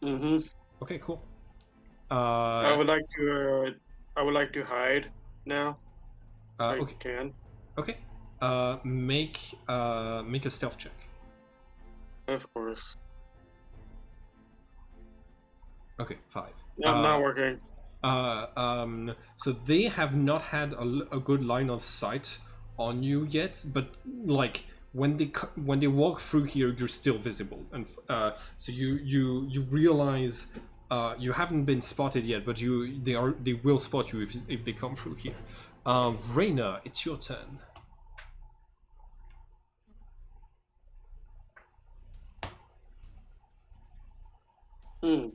Mm-hmm. Okay, cool. I would like to hide now. I Okay, can. okay. Make a stealth check. Of course. Okay, 5. Not working. So they have not had a good line of sight on you yet, but like when they walk through here, you're still visible, and so you realize you haven't been spotted yet, but they will spot you if they come through here. Reyna, it's your turn. Hmm.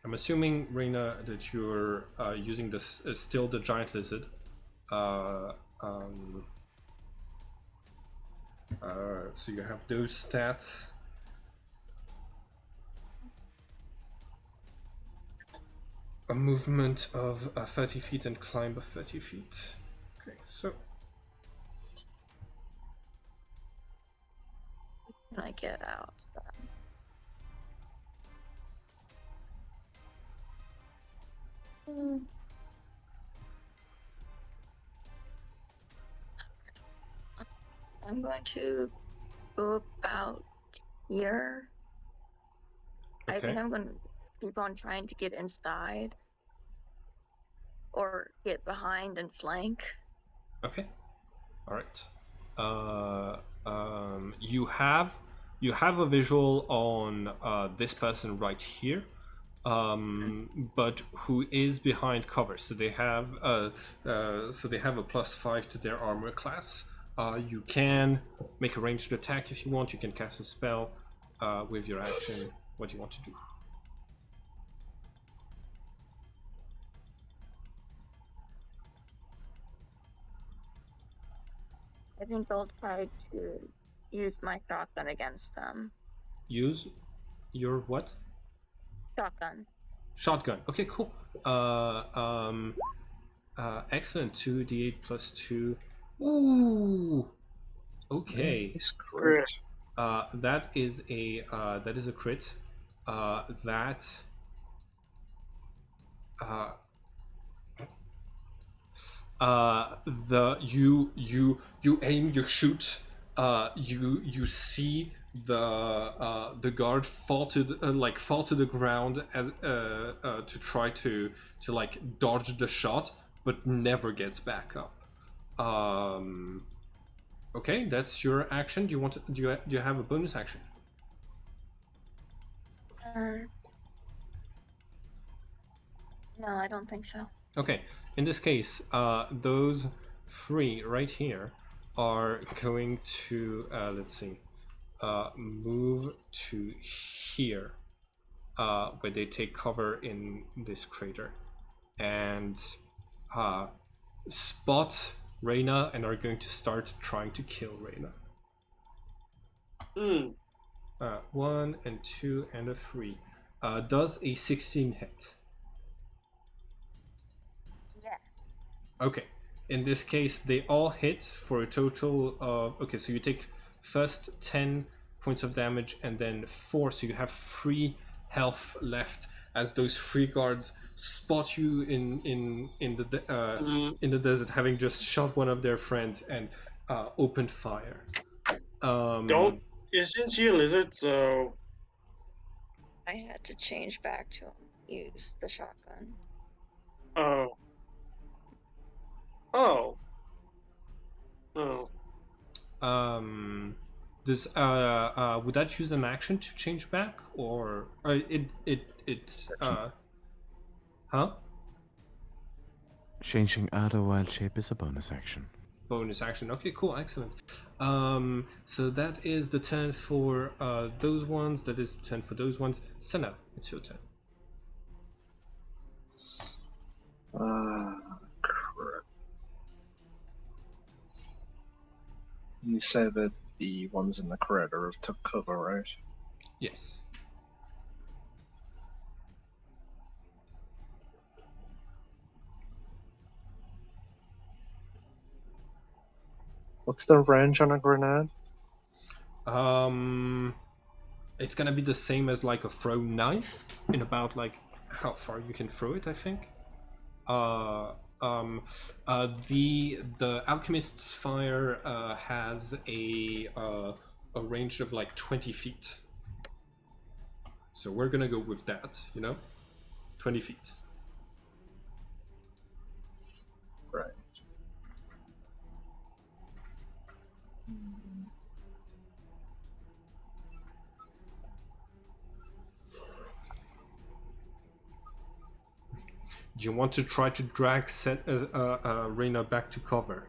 I'm assuming, Reyna, that you're using this still the giant lizard. So you have those stats. A movement of 30 feet and climb of 30 feet. Okay, so Can I get out? I'm going to go about here. I okay. think I'm going to keep on trying to get inside or get behind and flank. Okay. All right. You have a visual on this person right here, but who is behind cover. So they have a +5 to their armor class. You can make a ranged attack if you want. You can cast a spell with your action. What do you want to do? I think I'll try to use my shotgun against them. Use your what? Shotgun. Shotgun. Okay, cool. Excellent. 2d8 plus 2. Ooh. Okay. It's great. That is a crit. You aim, you shoot, you see the guard fall to the ground as to try to like dodge the shot, but never gets back up. Okay, that's your action. Do you have a bonus action? No, I don't think so. Okay, in this case, those 3 right here are going to let's see, move to here, where they take cover in this crater, and spot Reyna and are going to start trying to kill Reyna. 1 and 2 and a 3. Does a 16 hit? Yeah. Okay. In this case, they all hit for a total of... Okay, so you take first 10 points of damage and then 4, so you have 3 health left as those 3 guards spot you in the desert, having just shot one of their friends and opened fire. Since she a lizard, so I had to change back to use the shotgun. oh. Does would that use an action to change back, or it's huh? Changing out of wild shape is a bonus action. Bonus action. Okay, cool, excellent. So that is the turn for those ones. That is the turn for those ones. Senna, it's your turn. Crap. You say that the ones in the corridor have took cover, right? Yes. What's the range on a grenade? It's gonna be the same as like a throw knife in about like how far you can throw it, I think. The alchemist's fire has a range of like 20 feet. So we're gonna go with that, 20 feet. Right. Do you want to try to drag Reyna back to cover?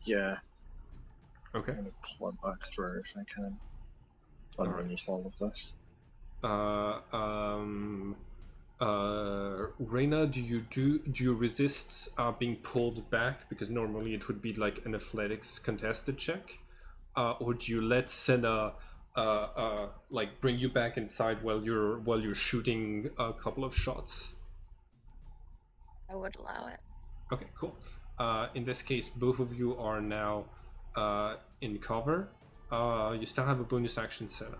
Yeah, Okay. I'm gonna pull it back through if I can. Underneath all of this. Reyna, do you resist being pulled back? Because normally it would be like an athletics contested check, or do you let Senna like bring you back inside while you're shooting a couple of shots? I would allow it. Okay, cool. In this case, both of you are now in cover. You still have a bonus action, Senna.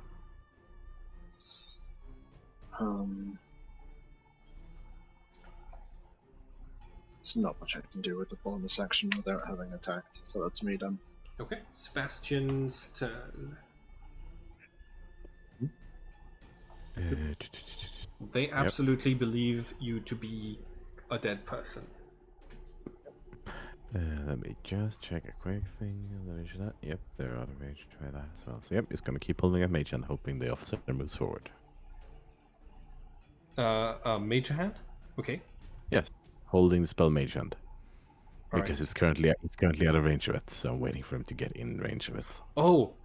There's not much I can do with the bonus action without having attacked, so that's me done. Okay, Sebastian's turn. They absolutely believe you to be a dead person. Let me just check a quick thing. Yep, they're out of range. Try that as well. So yep, just gonna keep holding a mage and hoping the officer moves forward. Mage hand? Okay. Yes, holding the spell mage hand. Because Alright. it's currently out of range of it, so I'm waiting for him to get in range of it. Oh,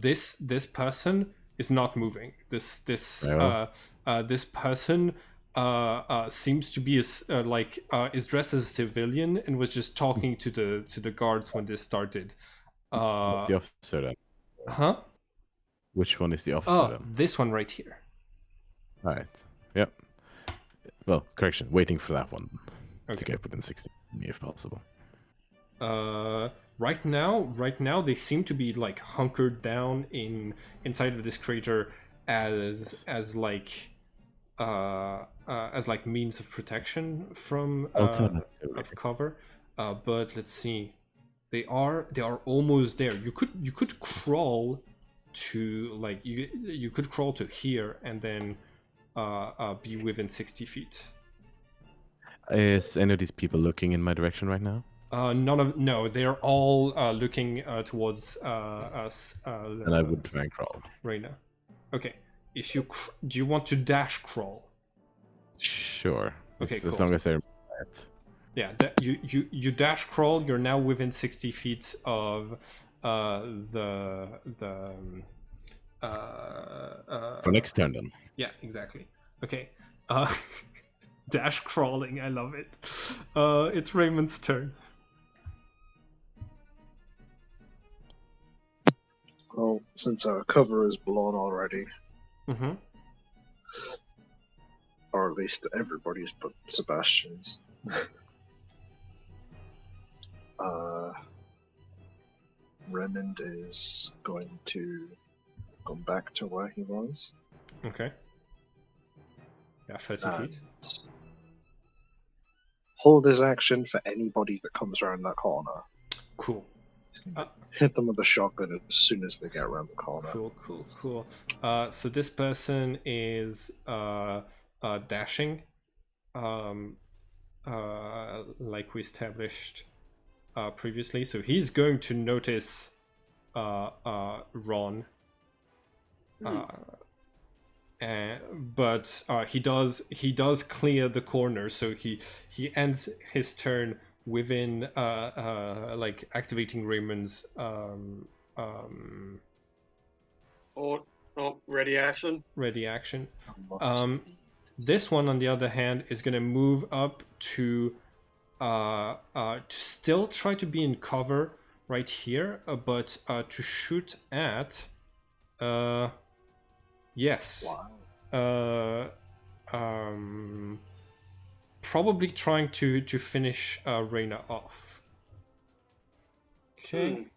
this person is not moving. This person seems to be is dressed as a civilian and was just talking to the guards when this started. What's the officer then? Huh? Which one is the officer then? This one right here. Right. Yep. Well, correction. Waiting for that one Okay. to get within 60 if possible. Right now they seem to be like hunkered down inside of this crater as means of protection from of cover. But let's see, they are almost there. You could crawl to you could crawl to here and then be within 60 feet. Is any of these people looking in my direction right now? No, they're all looking towards us. And I would try and crawl. Reyna. Okay. If you do you want to dash crawl? Sure. Okay, As long as they're quiet. Yeah, you dash crawl. You're now within 60 feet of the for next turn then. Yeah, exactly. Okay. Dash crawling, I love it. It's Raymond's turn. Well, since our cover is blown already, Mm-hmm. or at least everybody's but Sebastian's, Raymond is going to go back to where he was. Okay. Yeah, 30 feet. Hold his action for anybody that comes around that corner. Cool. Hit them with a shotgun as soon as they get around the corner. Cool. So this person is dashing. like we established previously. So he's going to notice Ron. But he does clear the corner, so he ends his turn within like activating Raymond's ready action. ready action. This one, on the other hand, is going to move up to still try to be in cover right here, but to shoot at yes. Wow. Probably trying to finish Reyna off. Okay.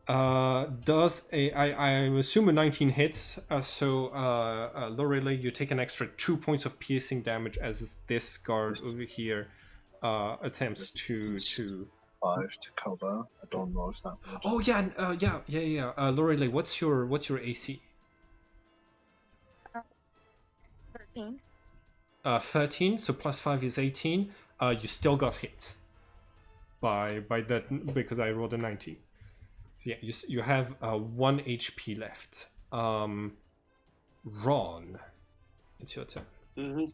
Does I assume a 19 hits, so Lorelei, you take an extra 2 points of piercing damage as this guard over here attempts to 5 to cover. I don't know if that would. Oh yeah, yeah. Lorelei, what's your AC? 13. 13, so plus 5 is 18. You still got hit by that because I rolled a 19. So yeah, you have 1 HP left. Ron, it's your turn. Mm-hmm.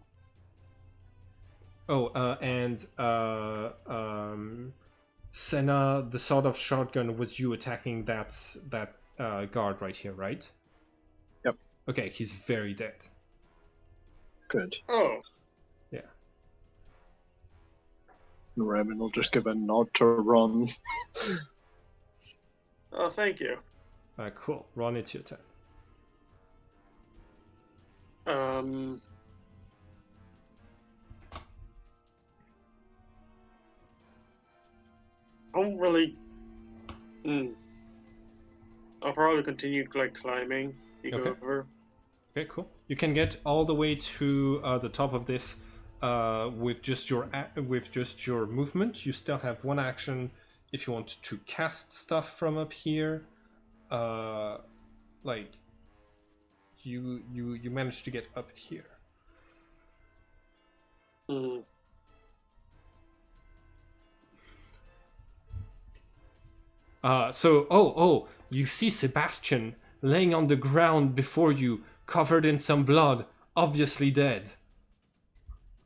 Oh, and Senna, the sawed off shotgun was you attacking that guard right here, right? Yep. Okay, he's very dead. Good. Oh. Yeah. Raymond will just give a nod to Ron. Oh, thank you. Cool. Ron, it's your turn. I don't really. I'll probably continue like climbing. You Okay. go over. Okay, cool. You can get all the way to the top of this with just your movement. You still have 1 action if you want to cast stuff from up here. Like you managed to get up here. So you see Sebastian laying on the ground before you, covered in some blood, obviously dead.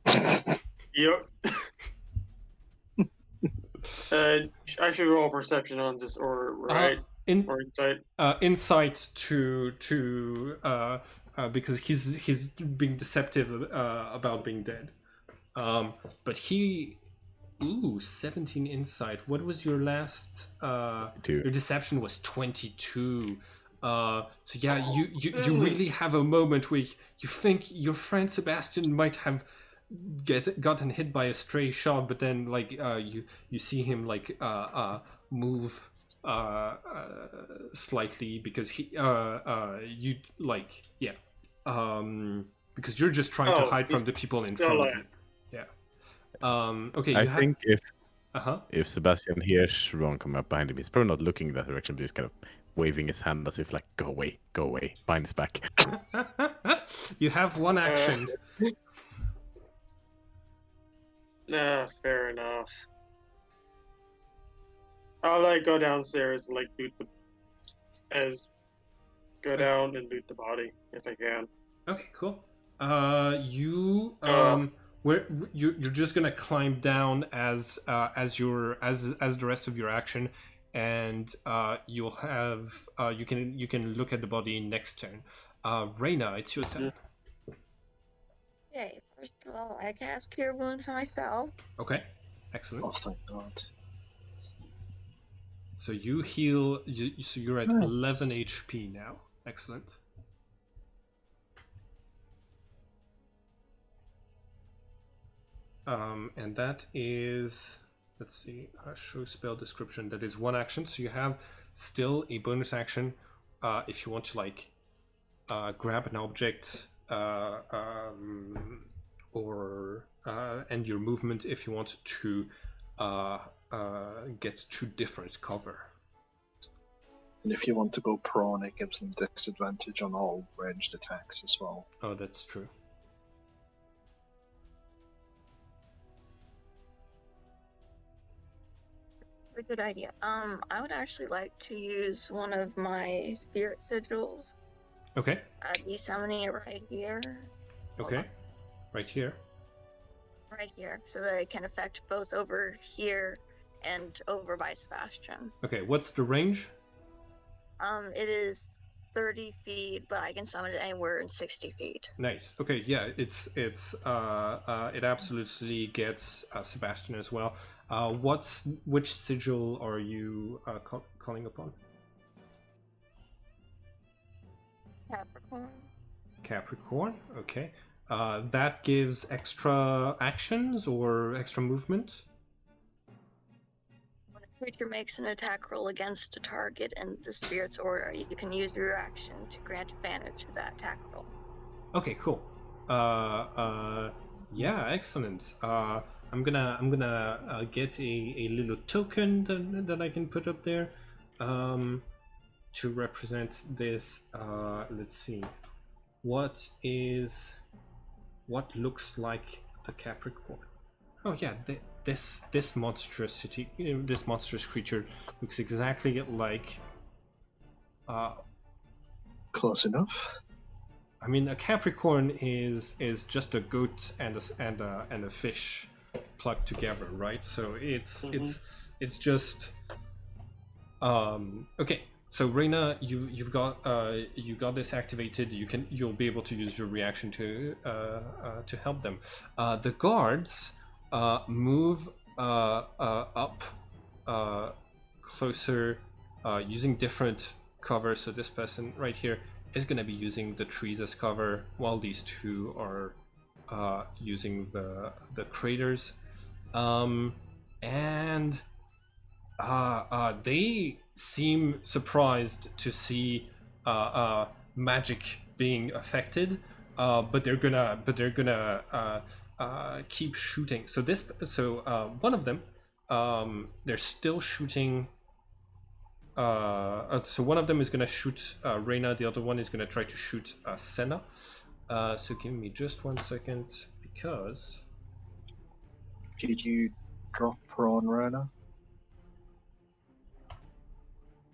Yep. I should roll perception on this, or right, or insight. Insight to because he's being deceptive about being dead. But he, 17 insight. What was your last? Your deception was 22. So yeah, you really have a moment where you think your friend Sebastian might have gotten hit by a stray shot, but then like you see him like move slightly because he you like because you're just trying to hide from the people in front of you. Yeah. Okay. I think if Sebastian hears Ron come up behind him, he's probably not looking in that direction, but he's kind of waving his hand as if like, go away, behind his back. You have 1 action. Fair enough. I'll like go downstairs and like go down and loot the body if I can. Okay, cool. Where you're just gonna climb down as the rest of your action, and you'll have you can look at the body next turn. Reyna, it's your turn. Okay, first of all, I cast Cure Wounds myself. Okay, excellent. Oh, thank God. So you heal. So you're at 11 HP now. Excellent. And that is, let's see, show spell description. That is 1 action. So you have still a bonus action if you want to like grab an object or end your movement if you want to get to different cover. And if you want to go prone, it gives them disadvantage on all ranged attacks as well. Oh, that's true. a good idea. I would actually like to use one of my spirit sigils. Okay. I'd be summoning it right here. Hold Okay. on. Right here. Right here, so that it can affect both over here and over by Sebastian. Okay. What's the range? It is 30 feet, but I can summon it anywhere in 60 feet. Nice. Okay. Yeah. It absolutely gets Sebastian as well. Which sigil are you calling upon? Capricorn. Capricorn. Okay. That gives extra actions or extra movement. When a creature makes an attack roll against a target in the spirit's order, you can use your action to grant advantage to that attack roll. Okay, cool. Yeah, excellent. I'm gonna get a little token that I can put up there, to represent this. Let's see, what looks like the Capricorn. Oh yeah, this monstrosity, this monstrous creature looks exactly like. Close enough. I mean, a Capricorn is just a goat and a fish plugged together, right? So it's just okay. So Reina, you've got this activated. You'll be able to use your reaction to help them. The guards move up closer using different covers. So this person right here is going to be using the trees as cover, while these two are using the craters, and they seem surprised to see magic being affected, but they're gonna keep shooting. So one of them, they're still shooting. So one of them is gonna shoot Reina. The other one is gonna try to shoot Senna. So give me just 1 second, because Did you drop prawn, Rana?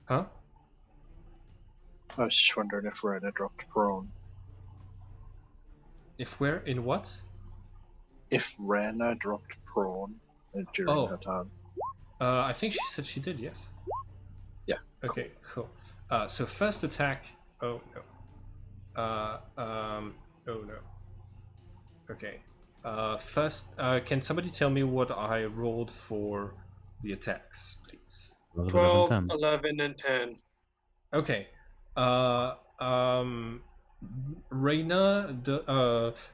huh? I was just wondering if Rana dropped prawn. If where in what? If Rana dropped prawn during her time. I think she said she did. Yes. Yeah. Okay. Cool. So first attack. Oh no. Oh no. Okay. First, can somebody tell me what I rolled for the attacks, please? 12, 11, and 10. Okay. Reina,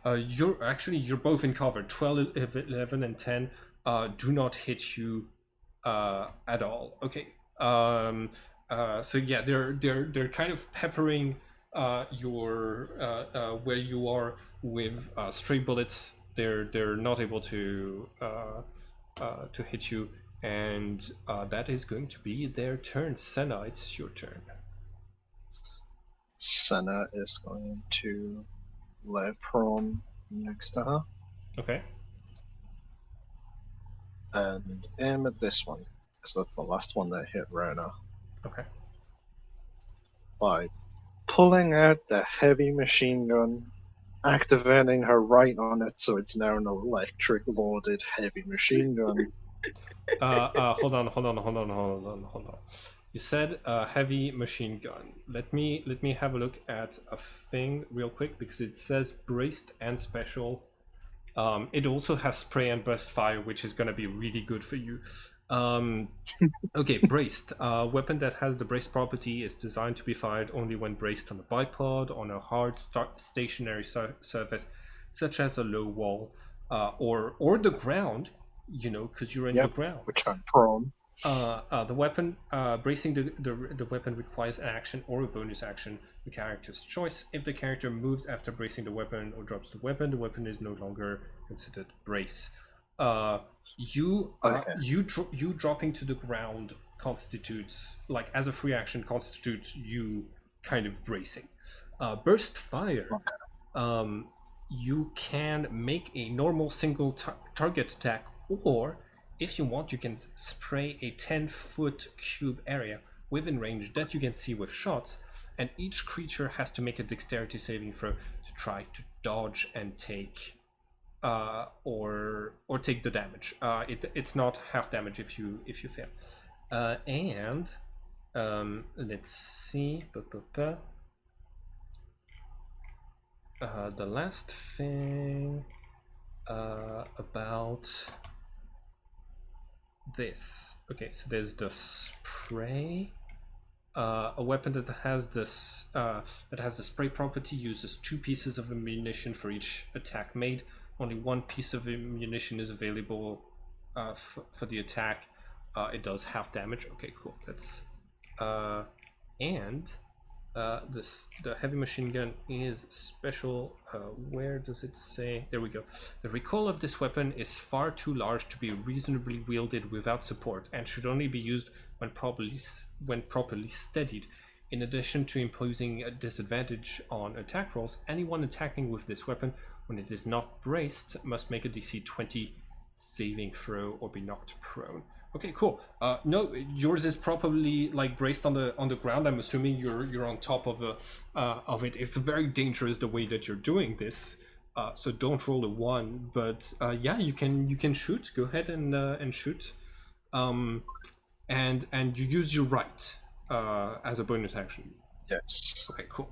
you're both in cover. 12, 11, and 10 do not hit you at all. Okay. So yeah, they're kind of peppering your where you are with stray bullets. They're not able to hit you, and that is going to be their turn. Senna, it's your turn. Senna is going to lay prawn next to her Okay. and aim at this one, because that's the last one that hit Rana, Okay. by pulling out the heavy machine gun, activating her right on it so it's now an electric loaded heavy machine gun. Hold on. You said heavy machine gun. Let me have a look at a thing real quick, because it says braced and special. It also has spray and burst fire, which is gonna be really good for you. Okay, braced. Weapon that has the braced property is designed to be fired only when braced on a bipod, on a hard stationary surface, such as a low wall, or the ground. You know, because you're in the ground. Which I'm prone. The weapon bracing the weapon requires an action or a bonus action, the character's choice. If the character moves after bracing the weapon or drops the weapon is no longer considered brace. You dropping to the ground constitutes, like, as a free action, constitutes you kind of bracing. Burst fire. You can make a normal single target attack, or if you want, you can spray a 10-foot cube area within range that you can see with shots, and each creature has to make a dexterity saving throw to try to dodge and take or take the damage. It's not half damage if you fail. And let's see. The last thing about this. Okay, so there's the spray. A weapon that has this the spray property uses 2 pieces of ammunition for each attack made. Only 1 piece of ammunition is available for the attack. It does half damage. Okay, cool. That's and the heavy machine gun is special. Where does it say? There we go. The recoil of this weapon is far too large to be reasonably wielded without support, and should only be used when properly steadied. In addition to imposing a disadvantage on attack rolls, anyone attacking with this weapon when it is not braced must make a DC 20 saving throw or be knocked prone. Okay, cool. No, yours is probably like braced on the ground. I'm assuming you're on top of it. It's very dangerous the way that you're doing this. So don't roll a 1. But yeah, you can shoot. Go ahead and shoot. And you use your right as a bonus action. Yes. Okay, cool.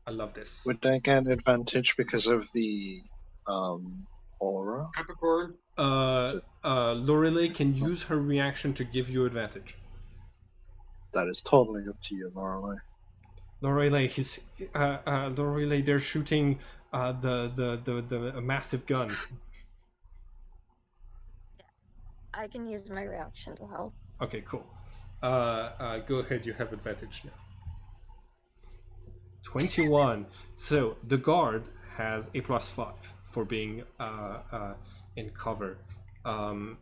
I love this. Would I get advantage because of the aura? Capricorn. Lorelei can use her reaction to give you advantage. That is totally up to you, Lorelei. Lorelei, they're shooting the massive gun. I can use my reaction to help. Okay, cool. Go ahead, you have advantage now. 21. So the guard has a +5 for being in cover.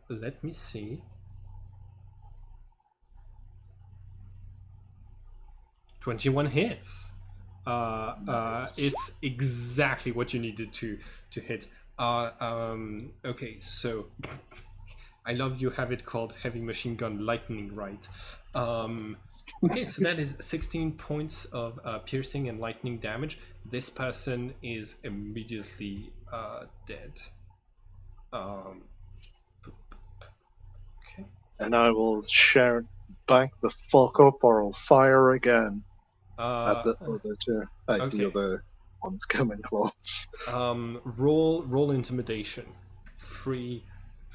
Let me see. 21 hits. It's exactly what you needed to hit. Okay, so I love you have it called heavy machine gun lightning, right? Okay, so that is 16 points of piercing and lightning damage. This person is immediately dead. Okay. And I will shout, "Back the fuck up, or I'll fire again." At the other two, like okay. the other ones coming close. Roll intimidation, free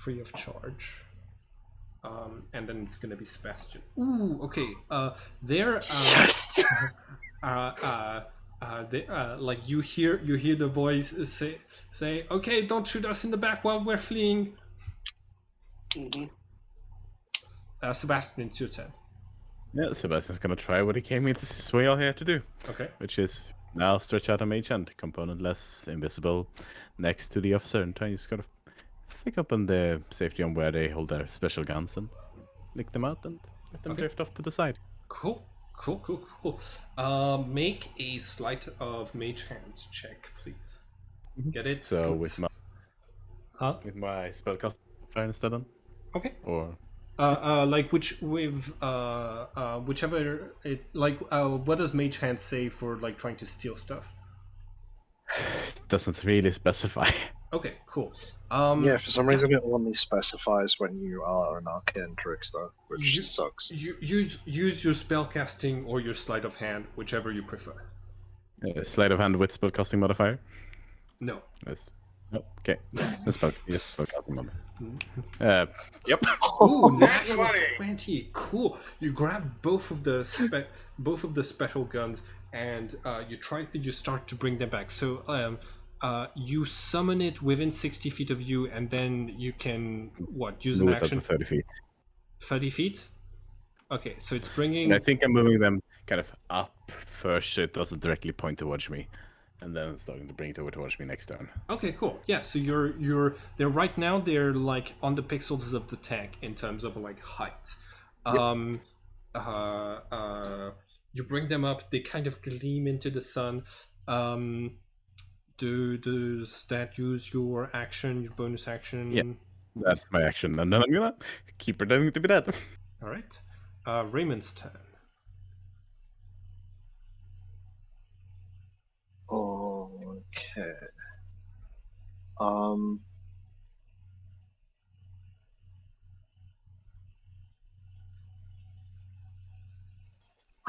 of charge. And then it's gonna be Sebastian. Ooh, okay. They're Yes. like you hear the voice say, "Okay, don't shoot us in the back while we're fleeing." Mm-hmm. Sebastian, it's your turn. Yeah, Sebastian's gonna try what he came into this way all here to do. Okay. Which is now stretch out a mage hand, componentless, invisible, next to the officer, and try to sort of pick up on the safety on where they hold their special guns and nick them out and let them drift off to the side. Cool. Make a sleight of mage hand check, please. Get it? So with my spellcast fire instead then? Okay. Or like whichever it like what does mage hand say for like trying to steal stuff? It doesn't really specify. Okay, cool. Yeah, for some reason it only specifies when you are an arcane trickster, which sucks. Use your spellcasting or your sleight of hand, whichever you prefer. Sleight of hand with spellcasting modifier? No. Yes. Oh, okay. Spellcasting modifier. Yep. Ooh, natural 20. Cool. You grab both of the special guns and you start to bring them back. So you summon it within 60 feet of you, and then you can use an action. 30 feet. 30 feet. Okay, so it's bringing. And I think I'm moving them kind of up first, so it doesn't directly point towards me, and then starting to bring it over towards me next turn. Okay, cool. Yeah, so they're right now they're like on the pixels of the tank in terms of like height. Yep. You bring them up, they kind of gleam into the sun. Does that use your action, your bonus action? That's my action, and then I'm gonna keep pretending to be dead. All right. Raymond's turn. Okay.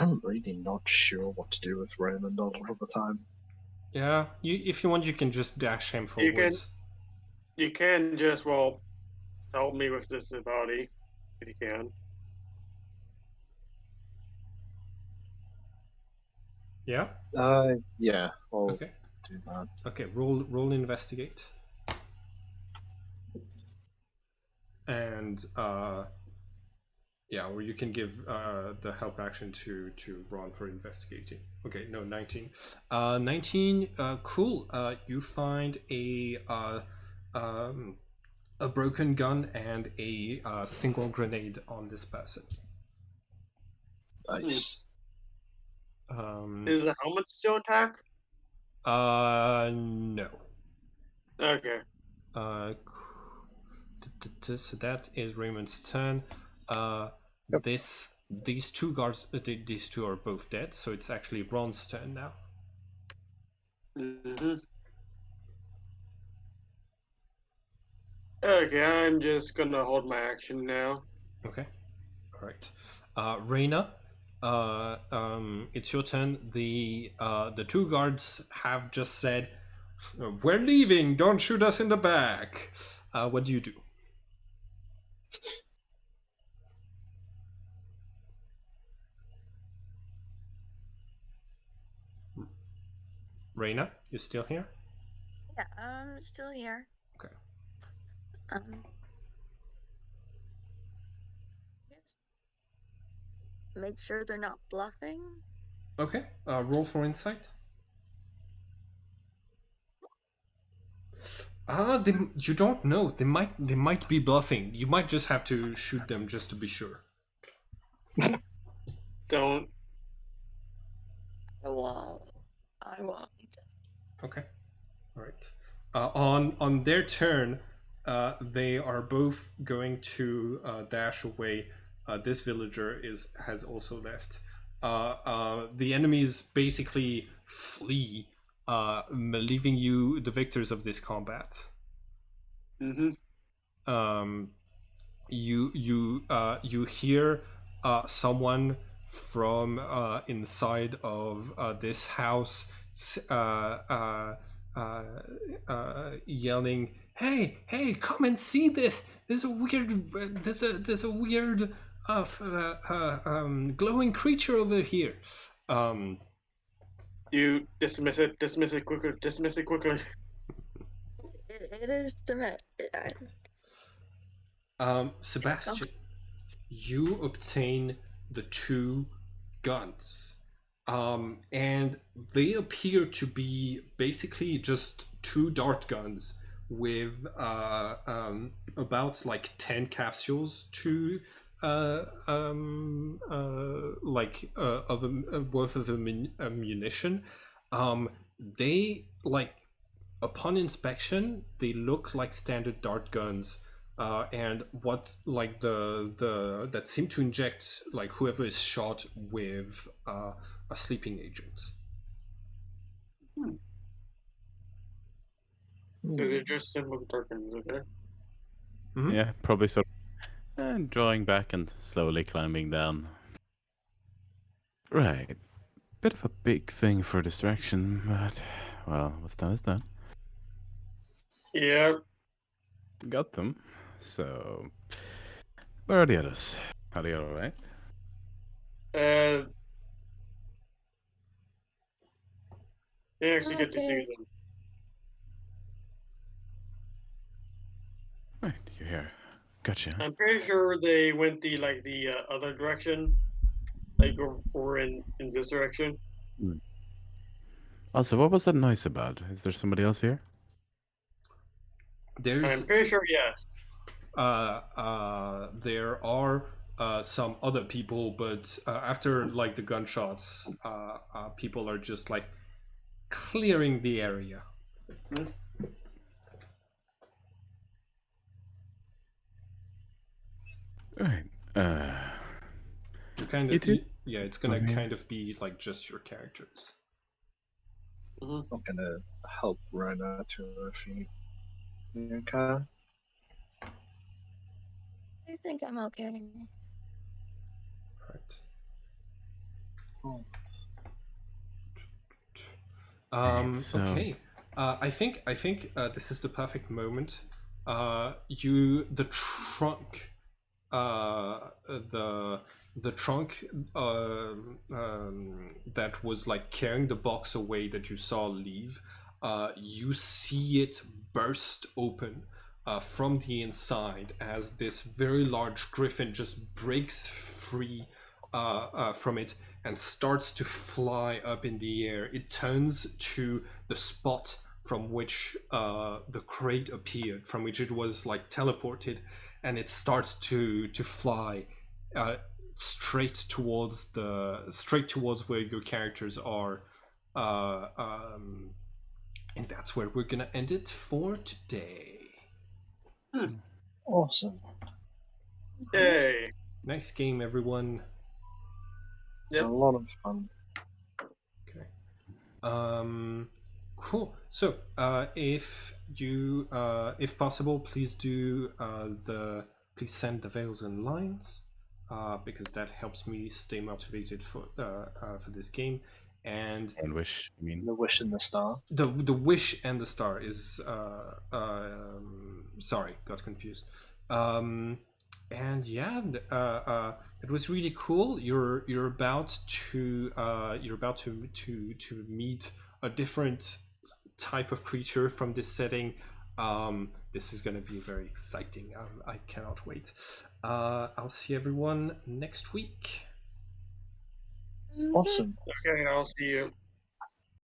I'm really not sure what to do with Raymond a lot of the time. Yeah, if you want, you can just dash him forwards. You can just help me with this body if you can. Yeah. Yeah, I'll Okay. do that. Okay. Roll investigate. And yeah, or you can give the help action to Ron for investigating. Okay, no, 19. 19. Cool. You find a broken gun and a single grenade on this person. Nice. Is the helmet still intact? No. Okay. So that is Raymond's turn. Yep. These two guards, these two are both dead, so it's actually Ron's turn now. Okay, I'm just gonna hold my action now. Okay, all right. Reyna, it's your turn. The two guards have just said, "We're leaving. Don't shoot us in the back." What do you do? Reyna, you still here? Yeah, I'm still here. Okay. Yes. Make sure they're not bluffing. Okay. Roll for insight. You don't know. They might be bluffing. You might just have to shoot them just to be sure. Don't. I won't. Okay. All right. On their turn, they are both going to dash away. This villager has also left. The enemies basically flee, leaving you the victors of this combat. You hear someone from inside of this house yelling, "Hey, come and see this! There's a weird glowing creature over here." You dismiss it quickly. It is Sebastian, you obtain the two guns. And they appear to be basically just two dart guns with about like 10 capsules to worth of ammunition. They like upon inspection they look like standard dart guns, and what like the that seem to inject like whoever is shot with a sleeping agent. They're just simple tokens, okay? Mhm. Yeah, probably sort of drawing back and slowly climbing down. Right. Bit of a big thing for distraction, but well, what's done is done. Yeah. Got them. So where are the others? Are they alright? They actually get to see Okay. them. Right, you're here. Gotcha. I'm pretty sure they went the other direction, like over in this direction. Also, what was that noise about? Is there somebody else here? There's I'm pretty sure yes. there are some other people, but after like the gunshots, people are just like clearing the area. Kind You of, too? yeah. It's gonna Okay. kind of be like just your characters. Mhm. I'm gonna help Rona to her feet. You okay? I think I'm okay. Right. Oh, So, Okay. I think this is the perfect moment. The trunk, the trunk that was like carrying the box away that you saw leave. You see it burst open from the inside as this very large griffin just breaks free from it and starts to fly up in the air. It turns to the spot from which the crate appeared, from which it was like teleported, and it starts to fly uh, straight towards where your characters are, uh, um, and that's where we're gonna end it for today. awesome. Yay. Nice game, everyone. It's a Yep. lot of fun. Okay. Cool. So, if possible, please please send the veils and lines, because that helps me stay motivated for this game. And and wish, I mean. The wish and the star. the wish and the star is sorry, got confused. And yeah, it was really cool. You're about to meet a different type of creature from this setting. This is going to be very exciting. I cannot wait. I'll see everyone next week. Okay. Awesome. Okay, I'll see you.